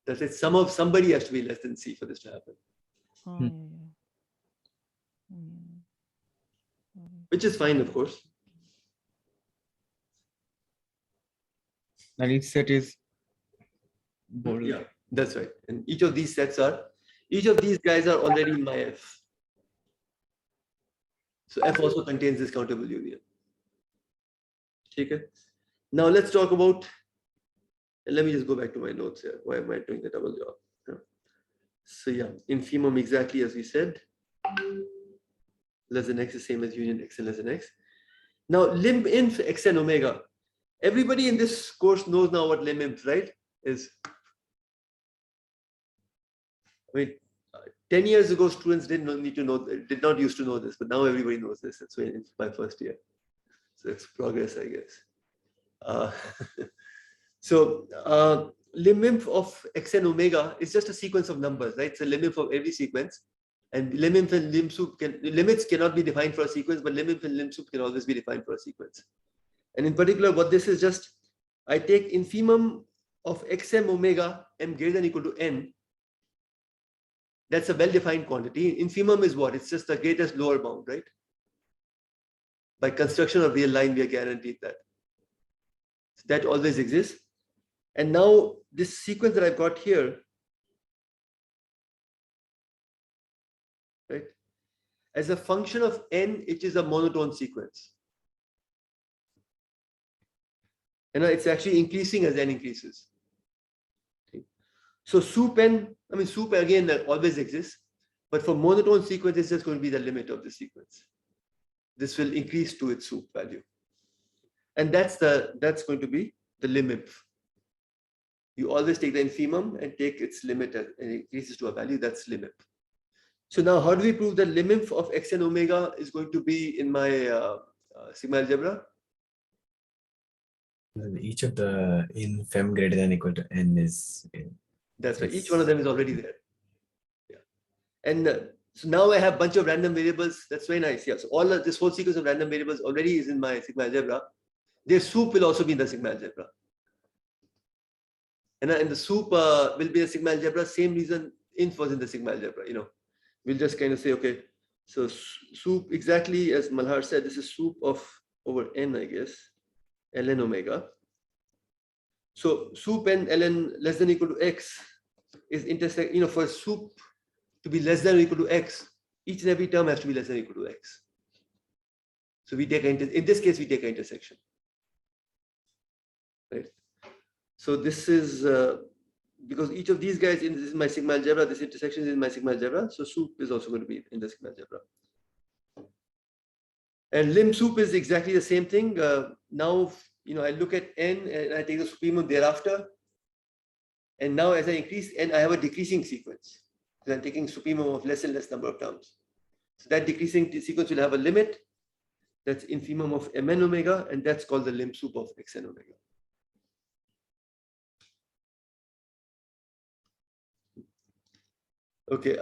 That's it. Somebody has to be less than c for this to happen, which is fine, of course. And each set is bold. Yeah, that's right. And each of these guys are already in my F. So F also contains this countable union. Okay. Now let's talk about, and let me just go back to my notes here. Why am I doing the double job? So yeah, infimum exactly as we said. Less than x is same as union x and less than x. Now lim_inf xn omega. Everybody in this course knows now what lim_inf, right? Is. I mean, 10 years ago, students did not used to know this, but now everybody knows this. That's why it's my first year. So it's progress, I guess. So lim_inf of xn omega is just a sequence of numbers, right? It's a lim_inf of every sequence. And lim_inf and lim_sup limits cannot be defined for a sequence, but lim_inf and lim_sup can always be defined for a sequence. And in particular, what this is just, I take infimum of xm omega m greater than or equal to n. That's a well-defined quantity. Infimum is what? It's just the greatest lower bound, right? By construction of real line, we are guaranteed that. So that always exists. And now this sequence that I've got here, right? As a function of n, it is a monotone sequence. And it's actually increasing as n increases. Okay. So sup n, I mean sup again that always exists, but for monotone sequence, it's just going to be the limit of the sequence. This will increase to its sup value. And that's going to be the lim_inf. You always take the infimum and take its limit and it increases to a value, that's lim_inf. So now how do we prove that lim_inf of xn omega is going to be in my sigma algebra? Each of the infim greater than or equal to n is in. That's right. Each one of them is already there. Yeah. And so now I have a bunch of random variables. That's very nice. Yeah. So all of this whole sequence of random variables already is in my sigma algebra. Their sup will also be in the sigma algebra. And the sup will be a sigma algebra. Same reason inf was in the sigma algebra. we'll just kind of say, okay, so soup, exactly as Malhar said, this is soup of over n, I guess, ln omega. So soup n ln less than or equal to x is intersect, for soup to be less than or equal to x, each and every term has to be less than or equal to x. So we take, in this case, we take an intersection, right? So this is, because each of these guys, this is my sigma algebra, this intersection is in my sigma algebra, so soup is also going to be in the sigma algebra. And lim soup is exactly the same thing. Now, I look at n and I take the supremum thereafter. And now as I increase n, I have a decreasing sequence. So I'm taking supremum of less and less number of terms. So that decreasing sequence will have a limit. That's infimum of mn omega, and that's called the lim soup of xn omega. Okay,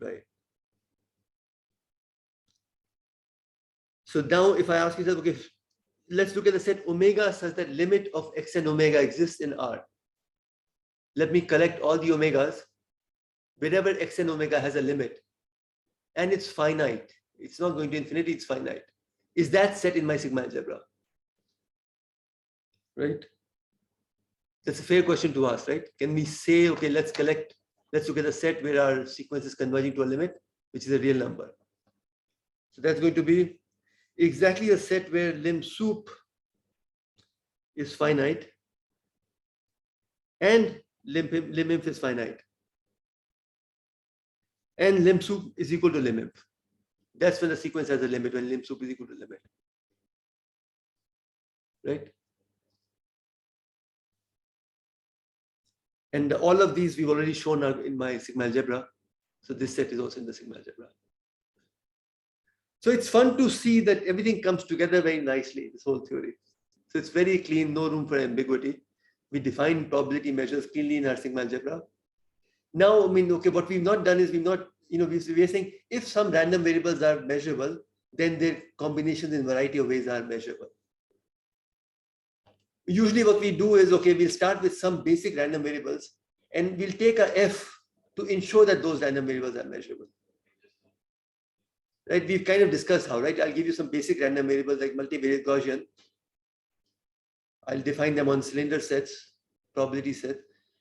right. So now if I ask yourself, okay, let's look at the set omega such that limit of xn omega exists in R. Let me collect all the omegas. Wherever xn omega has a limit, and it's finite. It's not going to infinity, it's finite. Is that set in my sigma algebra? Right? That's a fair question to ask, right? Can we say, okay, let's look at a set where our sequence is converging to a limit, which is a real number. So that's going to be exactly a set where lim soup is finite and lim inf is finite. And lim soup is equal to lim inf. That's when the sequence has a limit, when lim soup is equal to limit. Right? And all of these we've already shown in my sigma algebra. So this set is also in the sigma algebra. So it's fun to see that everything comes together very nicely, this whole theory. So it's very clean, no room for ambiguity. We define probability measures cleanly in our sigma algebra. Now, okay, what we've not done is we're saying if some random variables are measurable, then their combinations in a variety of ways are measurable. Usually what we do is, okay, we'll start with some basic random variables and we'll take a f to ensure that those random variables are measurable. Right? We've kind of discussed how, right? I'll give you some basic random variables like multivariate Gaussian. I'll define them on cylinder sets, probability set,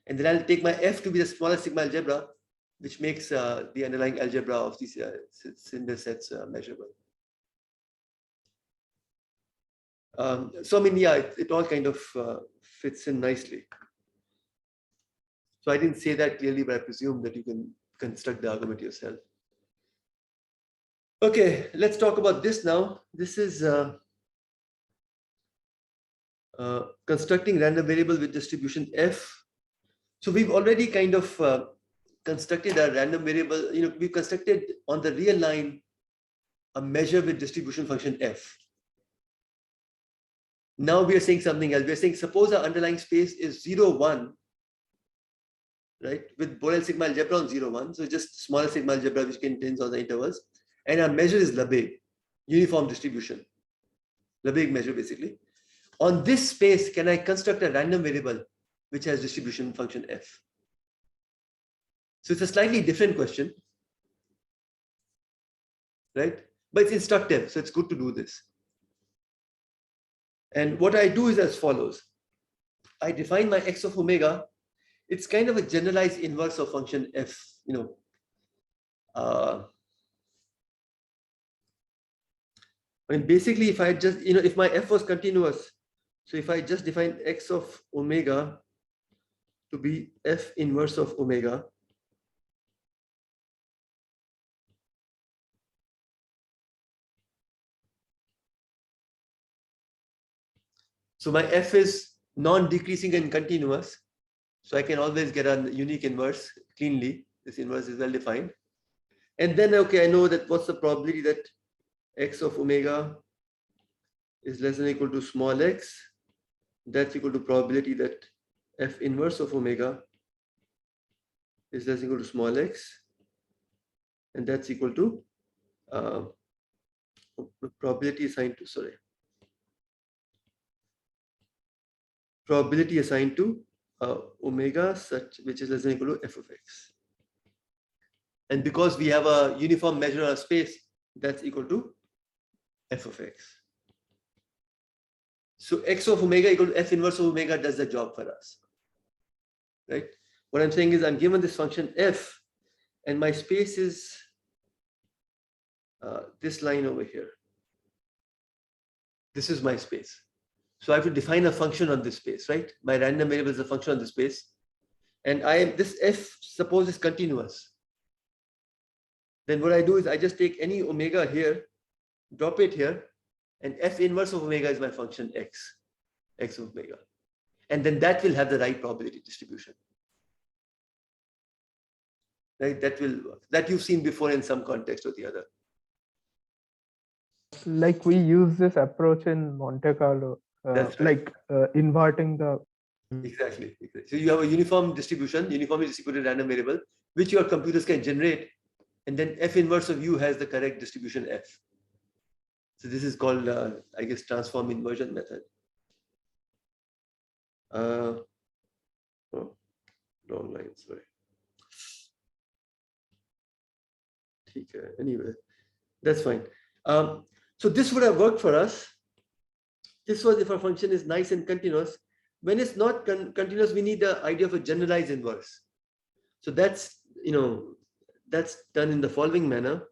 and then I'll take my f to be the smallest sigma algebra, which makes the underlying algebra of these cylinder sets measurable. So yeah, it all kind of fits in nicely. So I didn't say that clearly, but I presume that you can construct the argument yourself. Okay, let's talk about this now. This is constructing random variable with distribution f. So we've already kind of constructed a random variable. We've constructed on the real line a measure with distribution function f. Now we are saying something else. We are saying suppose our underlying space is 0, 1, right? With Borel sigma algebra on 0, 1. So just smaller sigma algebra which contains all the intervals. And our measure is Lebesgue, uniform distribution. Lebesgue measure basically. On this space, can I construct a random variable which has distribution function f? So it's a slightly different question, right? But it's instructive, so it's good to do this. And what I do is as follows. I define my x of omega. It's kind of a generalized inverse of function f, basically if I just, if my f was continuous, so if I just define x of omega to be f inverse of omega, so my f is non-decreasing and continuous, so I can always get a unique inverse cleanly. This inverse is well defined. And then, okay, I know that what's the probability that x of omega is less than or equal to small x. That's equal to probability that f inverse of omega is less than or equal to small x. And that's equal to probability assigned to, probability assigned to omega such which is less than or equal to f of x. And because we have a uniform measure of space, that's equal to f of x. So x of omega equal to f inverse of omega does the job for us, right? What I'm saying is I'm given this function f, and my space is this line over here. This is my space. So I have to define a function on this space, right? My random variable is a function on this space. And this f, suppose, is continuous. Then what I do is I just take any omega here, drop it here, and f inverse of omega is my function x of omega. And then that will have the right probability distribution. Right? That you've seen before in some context or the other. Like we use this approach in Monte Carlo, That's right. like inverting the. Exactly. So you have a uniformly distributed random variable, which your computers can generate, and then f inverse of u has the correct distribution f. So this is called, I guess, transform inversion method. Oh, wrong line, sorry. Okay, anyway, that's fine. So this would have worked for us. This was if our function is nice and continuous. When it's not continuous, we need the idea of a generalized inverse. So that's, that's done in the following manner.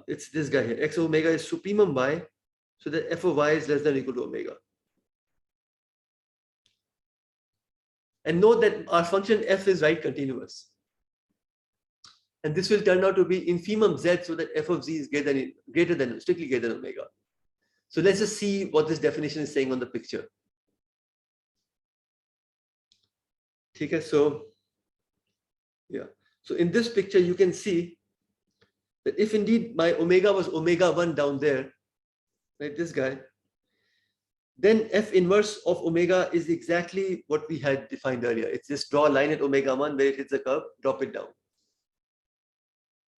It's this guy here. X of omega is supremum y, so that f of y is less than or equal to omega. And note that our function f is right continuous. And this will turn out to be infimum z, so that f of z is strictly greater than omega. So let's just see what this definition is saying on the picture. Okay, so yeah. So in this picture, you can see that if indeed my omega was omega 1 down there, right, this guy, then f inverse of omega is exactly what we had defined earlier. It's just draw a line at omega 1 where it hits the curve, drop it down.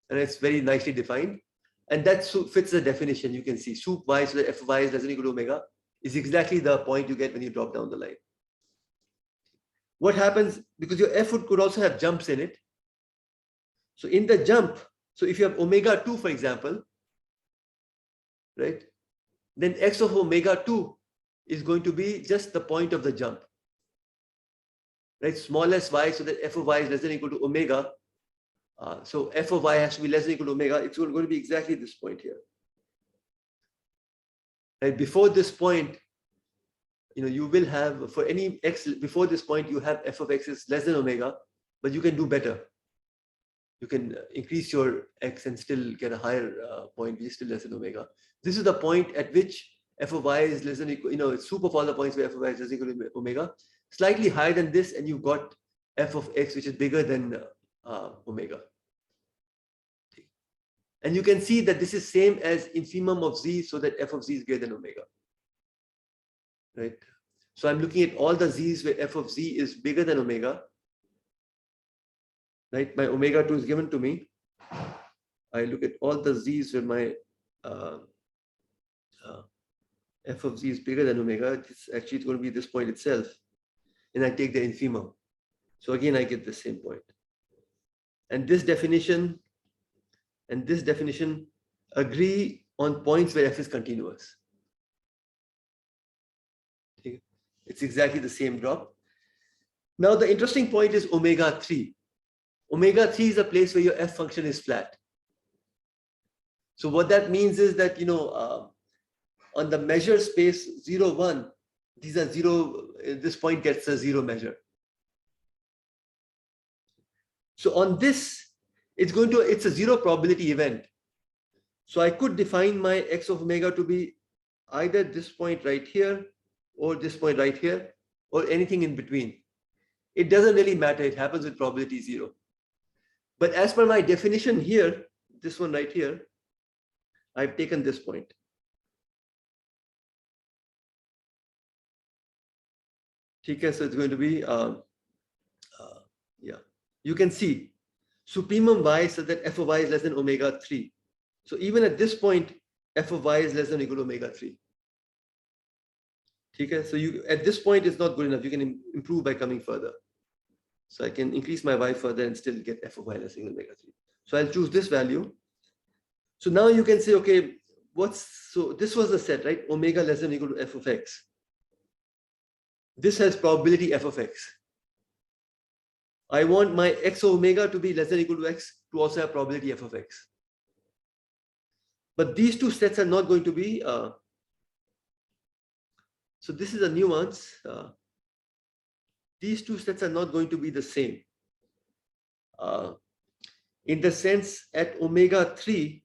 And it's very nicely defined. And that fits the definition. You can see sup y, so that f of y is less than or equal to omega, is exactly the point you get when you drop down the line. What happens, because your f could also have jumps in it. So in the jump, so if you have omega 2, for example, right, then x of omega 2 is going to be just the point of the jump, right? Smallest y, so that f of y is less than or equal to omega. So f of y has to be less than or equal to omega. It's going to be exactly this point here. Right? Before this point, you will have, for any x before this point, you have f of x is less than omega, but you can do better. You can increase your x and still get a higher point, which is still less than omega. This is the point at which f of y is less than equal, it's sup of all the points where f of y is less than equal to omega. Slightly higher than this, and you've got f of x, which is bigger than omega. And you can see that this is same as infimum of z, so that f of z is greater than omega. Right? So I'm looking at all the z's where f of z is bigger than omega. Right? My omega 2 is given to me. I look at all the z's where my f of z is bigger than omega. It's actually going to be this point itself. And I take the infimum. So again, I get the same point. And this definition and this definition agree on points where f is continuous. Okay. It's exactly the same drop. Now the interesting point is omega 3. Omega 3 is a place where your f function is flat. So what that means is that, on the measure space 0, 1, these are 0, this point gets a 0 measure. So on this, it's a 0 probability event. So I could define my x of omega to be either this point right here, or this point right here, or anything in between. It doesn't really matter. It happens with probability 0. But as per my definition here, this one right here, I've taken this point. Okay, so it's going to be, yeah, you can see supremum y, so that f of y is less than omega 3. So even at this point, f of y is less than or equal to omega 3. Okay, so at this point, it's not good enough. You can improve by coming further. So I can increase my y further and still get f of y less than omega 3. So I'll choose this value. So now you can say, okay, so this was the set, right? Omega less than or equal to f of x. This has probability f of x. I want my x omega to be less than or equal to x to also have probability f of x. But these two sets are not going to be, so this is a nuance. These two sets are not going to be the same. In the sense at omega 3,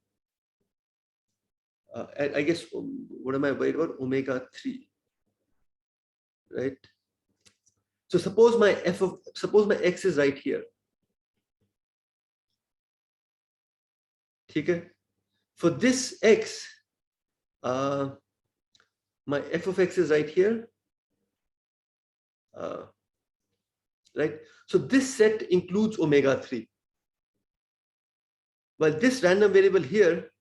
I guess, what am I worried about? Omega 3, right? So suppose my x is right here. Okay. For this x, my f of x is right here. Right? So this set includes omega 3. While this random variable here,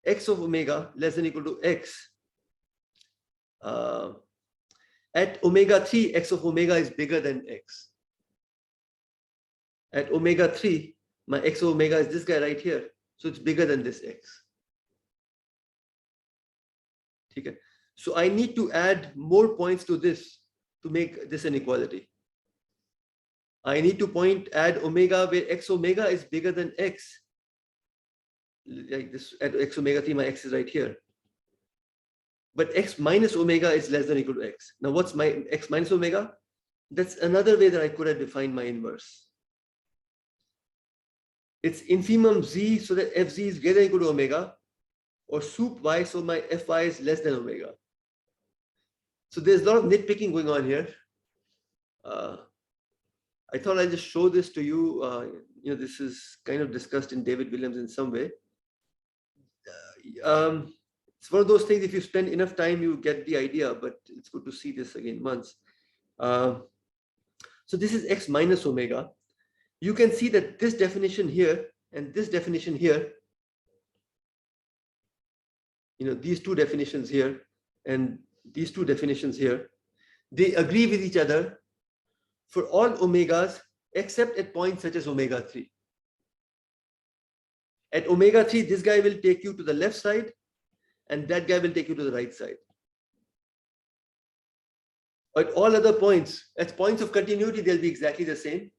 x of omega less than or equal to x, at omega 3, x of omega is bigger than x. At omega 3, my x of omega is this guy right here. So it's bigger than this x. Okay. So I need to add more points to this to make this an equality. I need to add omega where x omega is bigger than x. Like this, at x omega 3, my x is right here. But x minus omega is less than or equal to x. Now what's my x minus omega? That's another way that I could have defined my inverse. It's infimum z so that fz is greater than or equal to omega, or sup y so my fy is less than omega. So there's a lot of nitpicking going on here. I thought I'll just show this to you. This is kind of discussed in David Williams in some way. It's one of those things, if you spend enough time, you get the idea, but it's good to see this again once. So this is x minus omega. You can see that this definition here and this definition here, these two definitions here and these two definitions here, they agree with each other for all omegas except at points such as omega 3. At omega 3, this guy will take you to the left side and that guy will take you to the right side. At all other points, at points of continuity, they'll be exactly the same.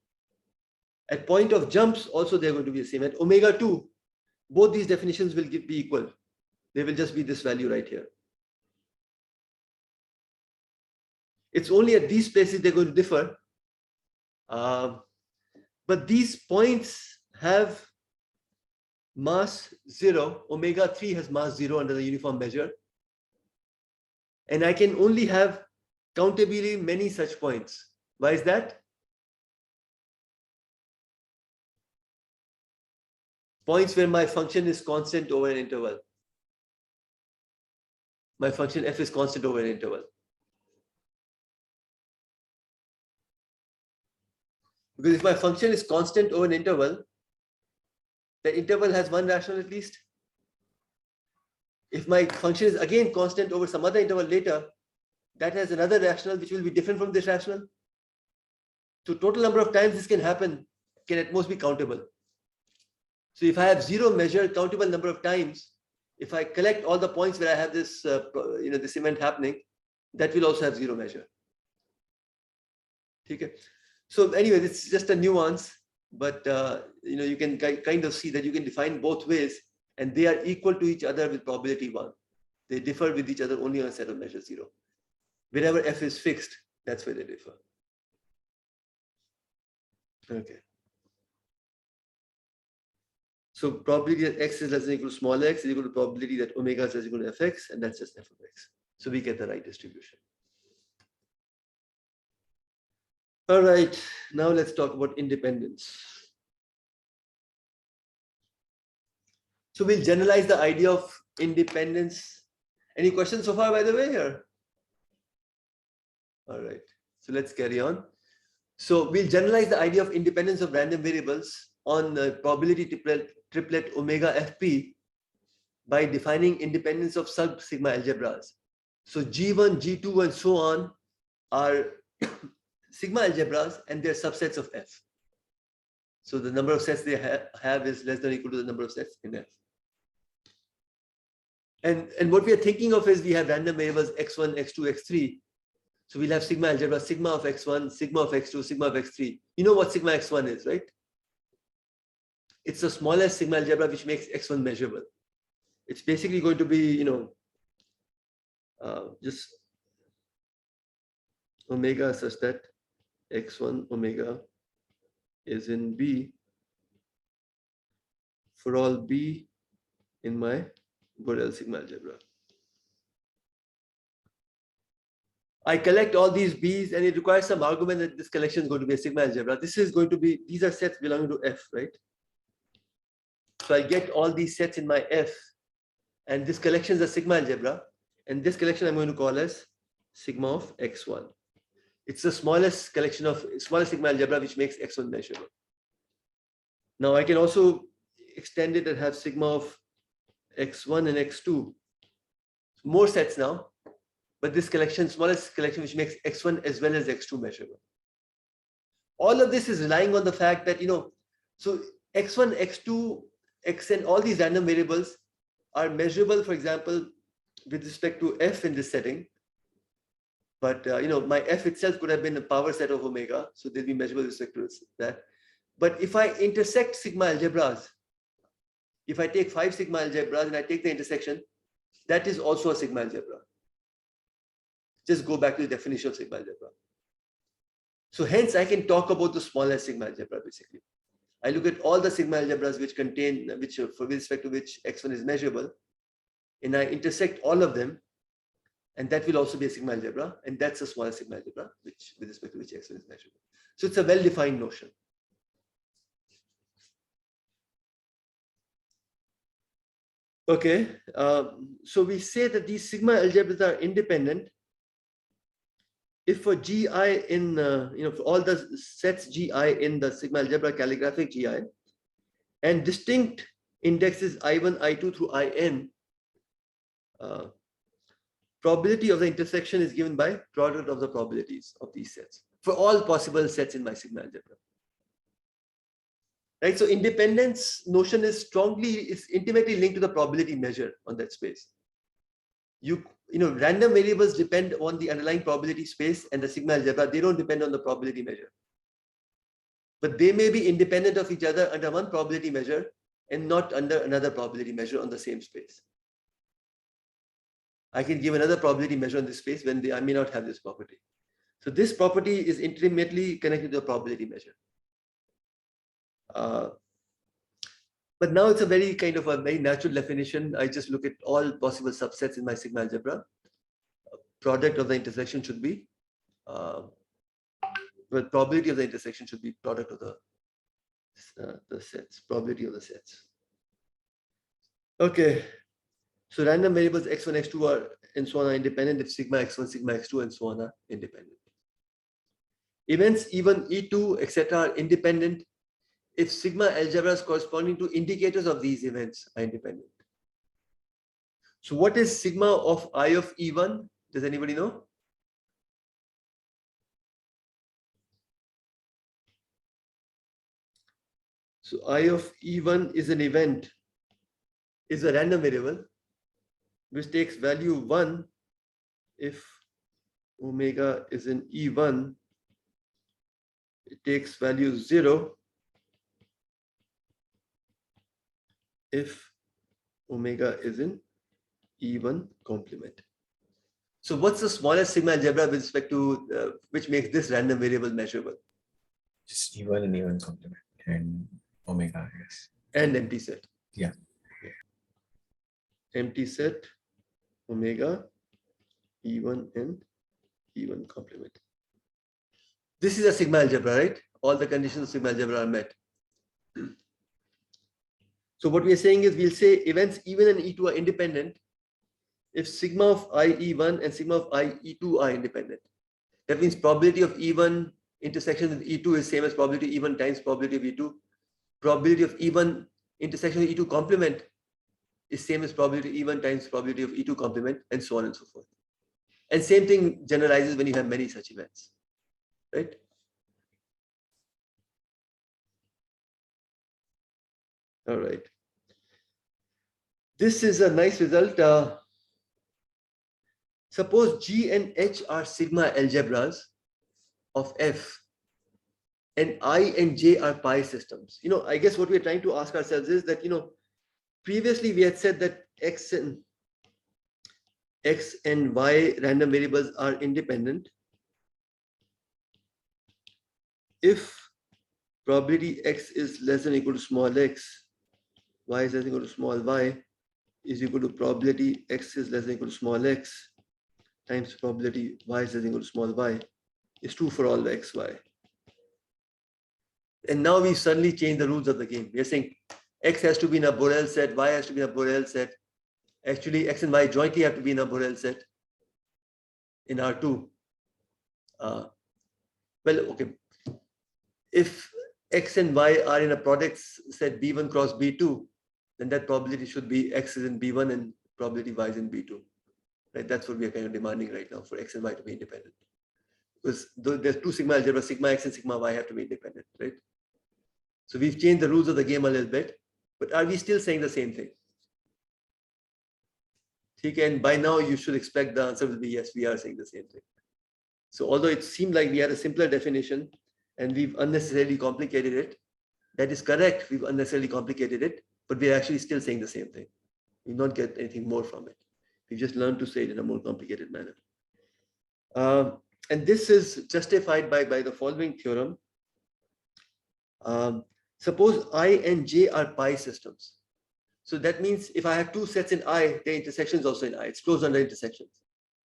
At point of jumps, also they're going to be the same. At omega 2, both these definitions will be equal. They will just be this value right here. It's only at these places they're going to differ. But these points have mass 0. Omega 3 has mass 0 under the uniform measure. And I can only have countably many such points. Why is that? Points where my function is constant over an interval. My function f is constant over an interval. Because if my function is constant over an interval, the interval has one rational at least. If my function is again constant over some other interval later, that has another rational which will be different from this rational. So total number of times this can happen can at most be countable. So if I have 0 measured countable number of times, if I collect all the points where I have this, this event happening, that will also have 0 measure. Okay. So anyway, it's just a nuance, but you can kind of see that you can define both ways, and they are equal to each other with probability 1. They differ with each other only on a set of measures 0. Wherever f is fixed, that's where they differ. Okay. So probability that x is less than or equal to small x is equal to probability that omega is less than or equal to fx, and that's just f of x. So we get the right distribution. All right, now let's talk about independence. So we'll generalize the idea of independence. Any questions so far, by the way? Or? All right, so let's carry on. So we'll generalize the idea of independence of random variables on the probability triplet omega fp by defining independence of sub-sigma algebras. So G1, G2, and so on are sigma algebras and their subsets of F. So the number of sets they have is less than or equal to the number of sets in F. And what we are thinking of is we have random variables x1, x2, x3. So we'll have sigma algebra, sigma of x1, sigma of x2, sigma of x3. You know what sigma x1 is, right? It's the smallest sigma algebra which makes x1 measurable. It's basically going to be, just omega such that x1 omega is in B for all B in my Borel sigma algebra. I collect all these B's and it requires some argument that this collection is going to be a sigma algebra. This is going to be, these are sets belonging to F, right? So I get all these sets in my F and this collection is a sigma algebra. And this collection I'm going to call as sigma of x1. It's the smallest collection of smallest sigma algebra which makes x1 measurable. Now I can also extend it and have sigma of x1 and x2. More sets now, but this collection, smallest collection which makes x1 as well as x2 measurable. All of this is relying on the fact that, so x1, x2, xn, all these random variables are measurable, for example, with respect to F in this setting. But, my F itself could have been a power set of omega, so they'll be measurable with respect to that. But if I intersect sigma algebras, if I take 5 sigma algebras and I take the intersection, that is also a sigma algebra. Just go back to the definition of sigma algebra. So hence I can talk about the smallest sigma algebra basically. I look at all the sigma algebras which contain, for respect to which x1 is measurable, and I intersect all of them, and that will also be a sigma algebra, and that's a smallest sigma algebra, which with respect to which x1 is measurable. So it's a well-defined notion. Okay, so we say that these sigma algebras are independent if for gi in, for all the sets gi in the sigma algebra calligraphic gi, and distinct indexes I1, I2 through In, probability of the intersection is given by product of the probabilities of these sets for all possible sets in my sigma algebra. Right, so independence notion is intimately linked to the probability measure on that space. Random variables depend on the underlying probability space and the sigma algebra. They don't depend on the probability measure, but they may be independent of each other under one probability measure and not under another probability measure on the same space. I can give another probability measure on this space when I may not have this property. So this property is intimately connected to the probability measure. But now it's a very natural definition. I just look at all possible subsets in my sigma algebra. Product of the intersection should be, well, probability of the intersection should be product of the sets, probability of the sets. Okay, so random variables x1, x2 are and so on are independent if sigma x1, sigma x2 and so on are independent. Events E1, E2, etc. are independent if sigma algebras corresponding to indicators of these events are independent. So what is sigma of I of E1? Does anybody know? So I of E1 is an event, is a random variable which takes value 1 if omega is in E1. It takes value 0 if omega is in E1 complement. So what's the smallest sigma algebra with respect to which makes this random variable measurable? Just E1 and E1 complement and omega, I guess. And empty set. Yeah. Empty set, omega, E1 and E1 complement. This is a sigma algebra, right? All the conditions of sigma algebra are met. So what we are saying is we'll say events E1 and E2 are independent if sigma of IE1 and sigma of IE2 are independent. That means probability of E1 intersection with E2 is same as probability E1 times probability of E2. Probability of E1 intersection with E2 complement is same as probability E1 times probability of E2 complement, and so on and so forth. And same thing generalizes when you have many such events, right? All right. This is a nice result. Suppose G and H are sigma algebras of F, and I and J are pi systems. I guess what we're trying to ask ourselves is that, previously we had said that X and Y random variables are independent if probability X is less than or equal to small x, Y is less than or equal to small y, is equal to probability X is less than or equal to small x times probability Y is less than or equal to small y is true for all x, y. And now we suddenly change the rules of the game. We're saying X has to be in a Borel set, Y has to be in a Borel set. Actually, X and Y jointly have to be in a Borel set in R2. Well, okay. If X and Y are in a product set B1 cross B2, then that probability should be X is in B1 and probability Y is in B2. Right? That's what we are kind of demanding right now, for X and Y to be independent. Because there's two sigma algebras, sigma X and sigma Y have to be independent, right? So we've changed the rules of the game a little bit, but are we still saying the same thing? Okay, and by now you should expect the answer will be yes, we are saying the same thing. So although it seemed like we had a simpler definition and we've unnecessarily complicated it, that is correct, we've unnecessarily complicated it, but we're actually still saying the same thing. We don't get anything more from it. We just learned to say it in a more complicated manner. And this is justified by the following theorem. Suppose I and J are pi systems. So that means if I have two sets in I, the intersection is also in I. It's closed under intersections.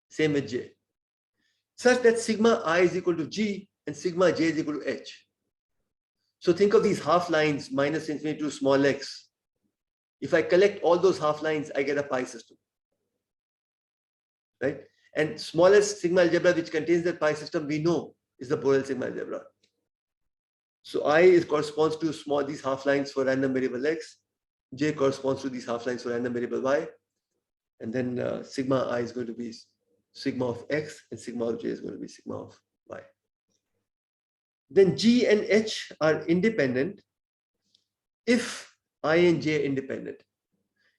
Same with J. Such that sigma I is equal to G and sigma J is equal to H. So think of these half lines minus infinity to small x. If I collect all those half lines, I get a pi system. Right? And smallest sigma algebra which contains that pi system we know is the Borel sigma algebra. So I corresponds to these half lines for random variable x. J corresponds to these half lines for random variable y. And then sigma I is going to be sigma of x and sigma of j is going to be sigma of y. Then G and H are independent if I and J are independent.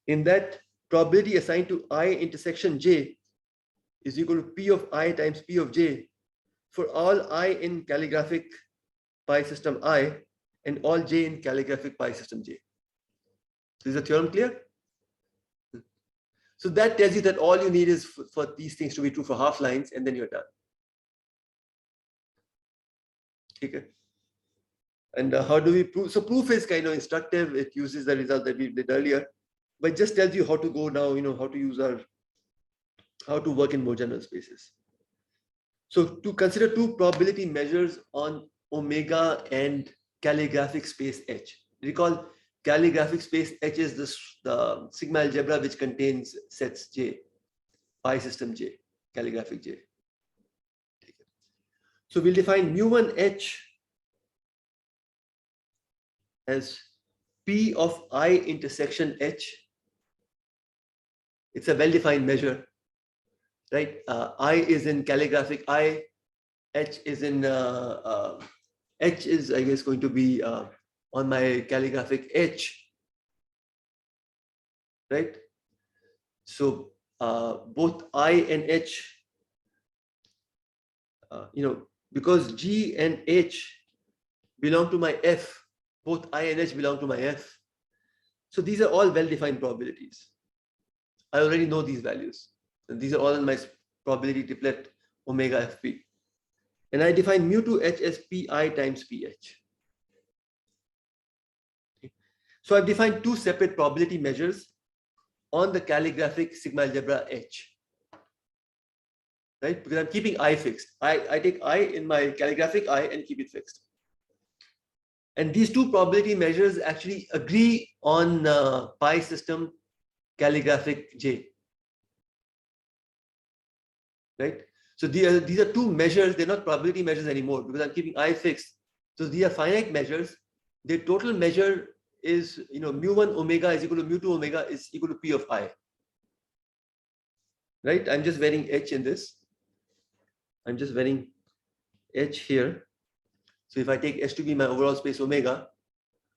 In that, probability assigned to I intersection J is equal to P of I times P of J for all I in calligraphic pi system I and all J in calligraphic pi system J. Is the theorem clear? So that tells you that all you need is for these things to be true for half lines, and then you're done. Okay. And how do we prove? So proof is kind of instructive. It uses the result that we did earlier, but just tells you how to go now, how to use how to work in more general spaces. So to consider two probability measures on omega and calligraphic space H. Recall calligraphic space H is the sigma algebra which contains sets J, pi system J, calligraphic J. So we'll define mu1 H as P of I intersection H. It's a well-defined measure, right? I is in calligraphic I, H is in H is, I guess, going to be on my calligraphic H, right? So both I and H, because G and H belong to my F, both I and H belong to my F. So these are all well-defined probabilities. I already know these values. And these are all in my probability triplet omega FP. And I define mu2 H as Pi times PH. Okay. So I've defined two separate probability measures on the calligraphic sigma algebra H. Right? Because I'm keeping I fixed. I take I in my calligraphic I and keep it fixed. And these two probability measures actually agree on pi system calligraphic J. Right? So these are two measures, they're not probability measures anymore because I'm keeping I fixed. So these are finite measures. Their total measure is, mu1 omega is equal to mu2 omega is equal to P of I. Right? I'm just wearing H in this. I'm just wearing H here. So if I take H to be my overall space omega,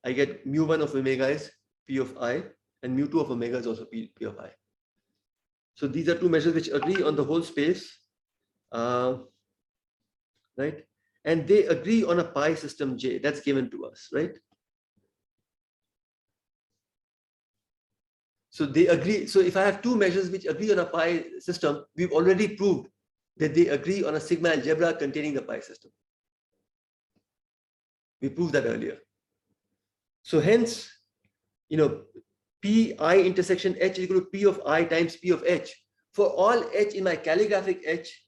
I get mu1 of omega is P of I, and mu2 of omega is also P of I. So these are two measures which agree on the whole space, right? And they agree on a pi system J that's given to us, right? So they agree. So if I have two measures which agree on a pi system, we've already proved that they agree on a sigma algebra containing the pi system. We proved that earlier. So hence, Pi intersection H is equal to P of I times P of H for all H in my calligraphic H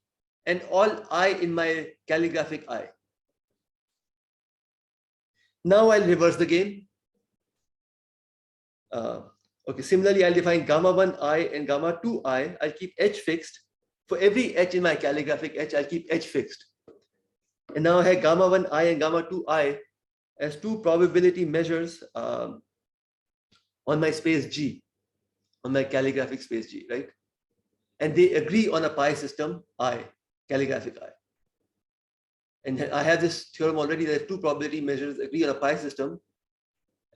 and all I in my calligraphic I. Now I'll reverse the game. Okay, similarly, I'll define gamma 1I and gamma 2I. I'll keep H fixed. For every H in my calligraphic H, I'll keep H fixed. And now I have gamma 1I and gamma 2I as two probability measures on my space G, on my calligraphic space G, right? And they agree on a pi system I, calligraphic I. And I have this theorem already that if two probability measures agree on a pi system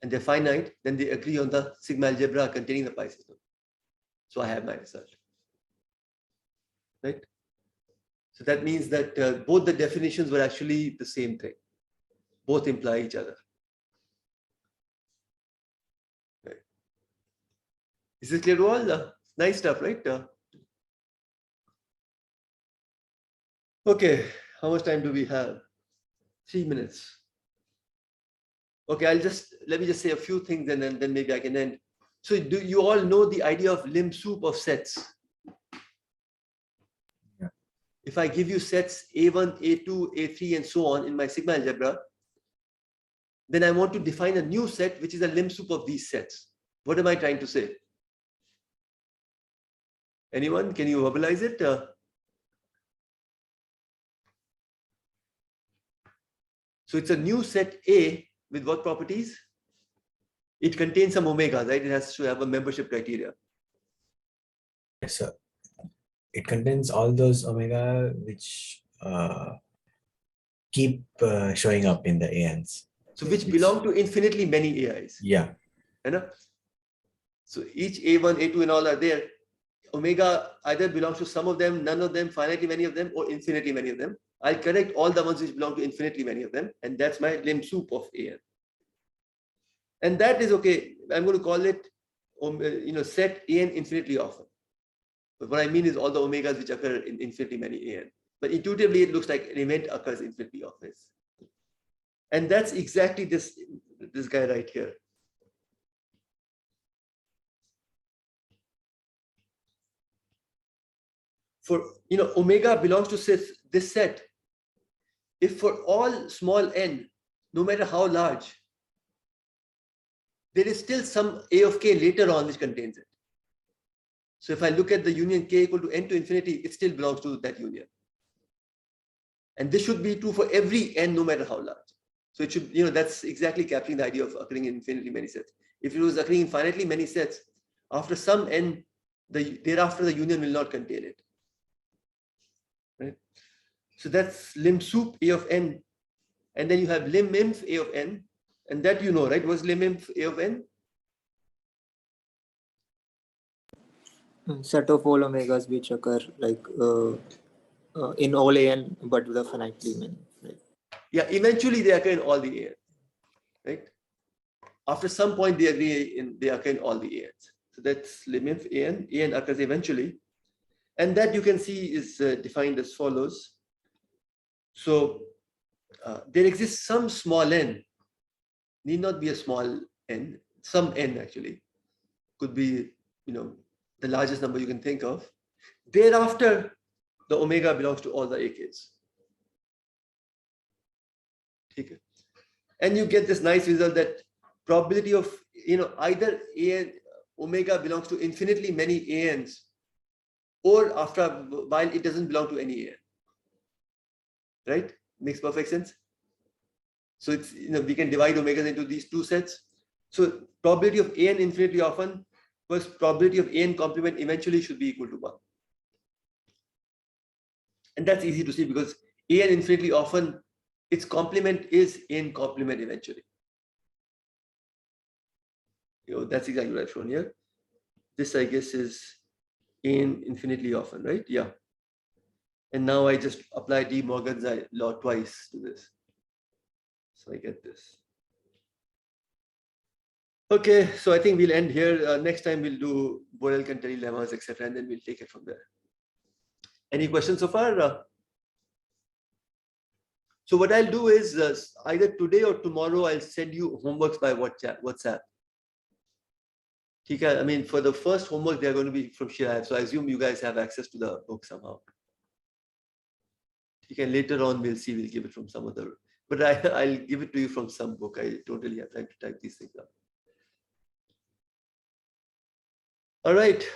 and they're finite, then they agree on the sigma algebra containing the pi system. So I have my result, right? So that means that both the definitions were actually the same thing. Both imply each other. Right. Is this clear to all? Nice stuff, right? Okay, how much time do we have? 3 minutes. Okay, let me just say a few things and then maybe I can end. So do you all know the idea of limb soup of sets? Yeah. If I give you sets A1, A2, A3, and so on in my sigma algebra, then I want to define a new set which is a limb soup of these sets. What am I trying to say? Anyone? Can you verbalize it? So it's a new set A with what properties? It contains some omegas, right? It has to have a membership criteria. Yes, sir. It contains all those omega which keep showing up in the ANs. So which belong to infinitely many AIs. Yeah. So each A1, A2 and all are there. Omega either belongs to some of them, none of them, finitely many of them, or infinitely many of them. I'll correct all the ones which belong to infinitely many of them, and that's my limb soup of AN. And that is okay. I'm going to call it, set AN infinitely often. But what I mean is all the omegas which occur in infinitely many AN. But intuitively, it looks like an event occurs infinitely often. And that's exactly this guy right here. For omega belongs to this set. If for all small n, no matter how large, there is still some a of k later on which contains it. So if I look at the union k equal to n to infinity, it still belongs to that union. And this should be true for every n, no matter how large. So it should, that's exactly capturing the idea of occurring in infinitely many sets. If it was occurring in finitely many sets, after some n, thereafter the union will not contain it. Right? So that's limb soup A of n. And then you have limb inf A of n. And that right? What's limb inf A of n? Set of all omegas which occur like in all AN, but with a finitely many. Right? Yeah, eventually they occur in all the ANs, right? After some point they occur in all the ANs. So that's limb inf AN. AN occurs eventually. And that you can see is defined as follows. So there exists some small n, need not be a small n, some n actually, could be, the largest number you can think of. Thereafter, the omega belongs to all the AKs. Okay. And you get this nice result that probability of, either AN, omega belongs to infinitely many ANs, or after a while it doesn't belong to any AN. Right? Makes perfect sense. So it's, we can divide omegas into these two sets. So probability of AN infinitely often plus probability of AN complement eventually should be equal to 1. And that's easy to see because AN infinitely often, its complement is AN complement eventually. That's exactly what I've shown here. This, I guess, is in infinitely often, right? Yeah. And now I just apply De Morgan's law twice to this. So I get this. Okay, so I think we'll end here. Next time we'll do Borel-Conteri lemmas, etc., and then we'll take it from there. Any questions so far? So what I'll do is either today or tomorrow, I'll send you homeworks by WhatsApp. I mean, for the first homework, they're going to be from Shirab. So I assume you guys have access to the book somehow. Later on, we'll see, we'll give it from some other, but I'll give it to you from some book. I don't really have time to type these things up. All right.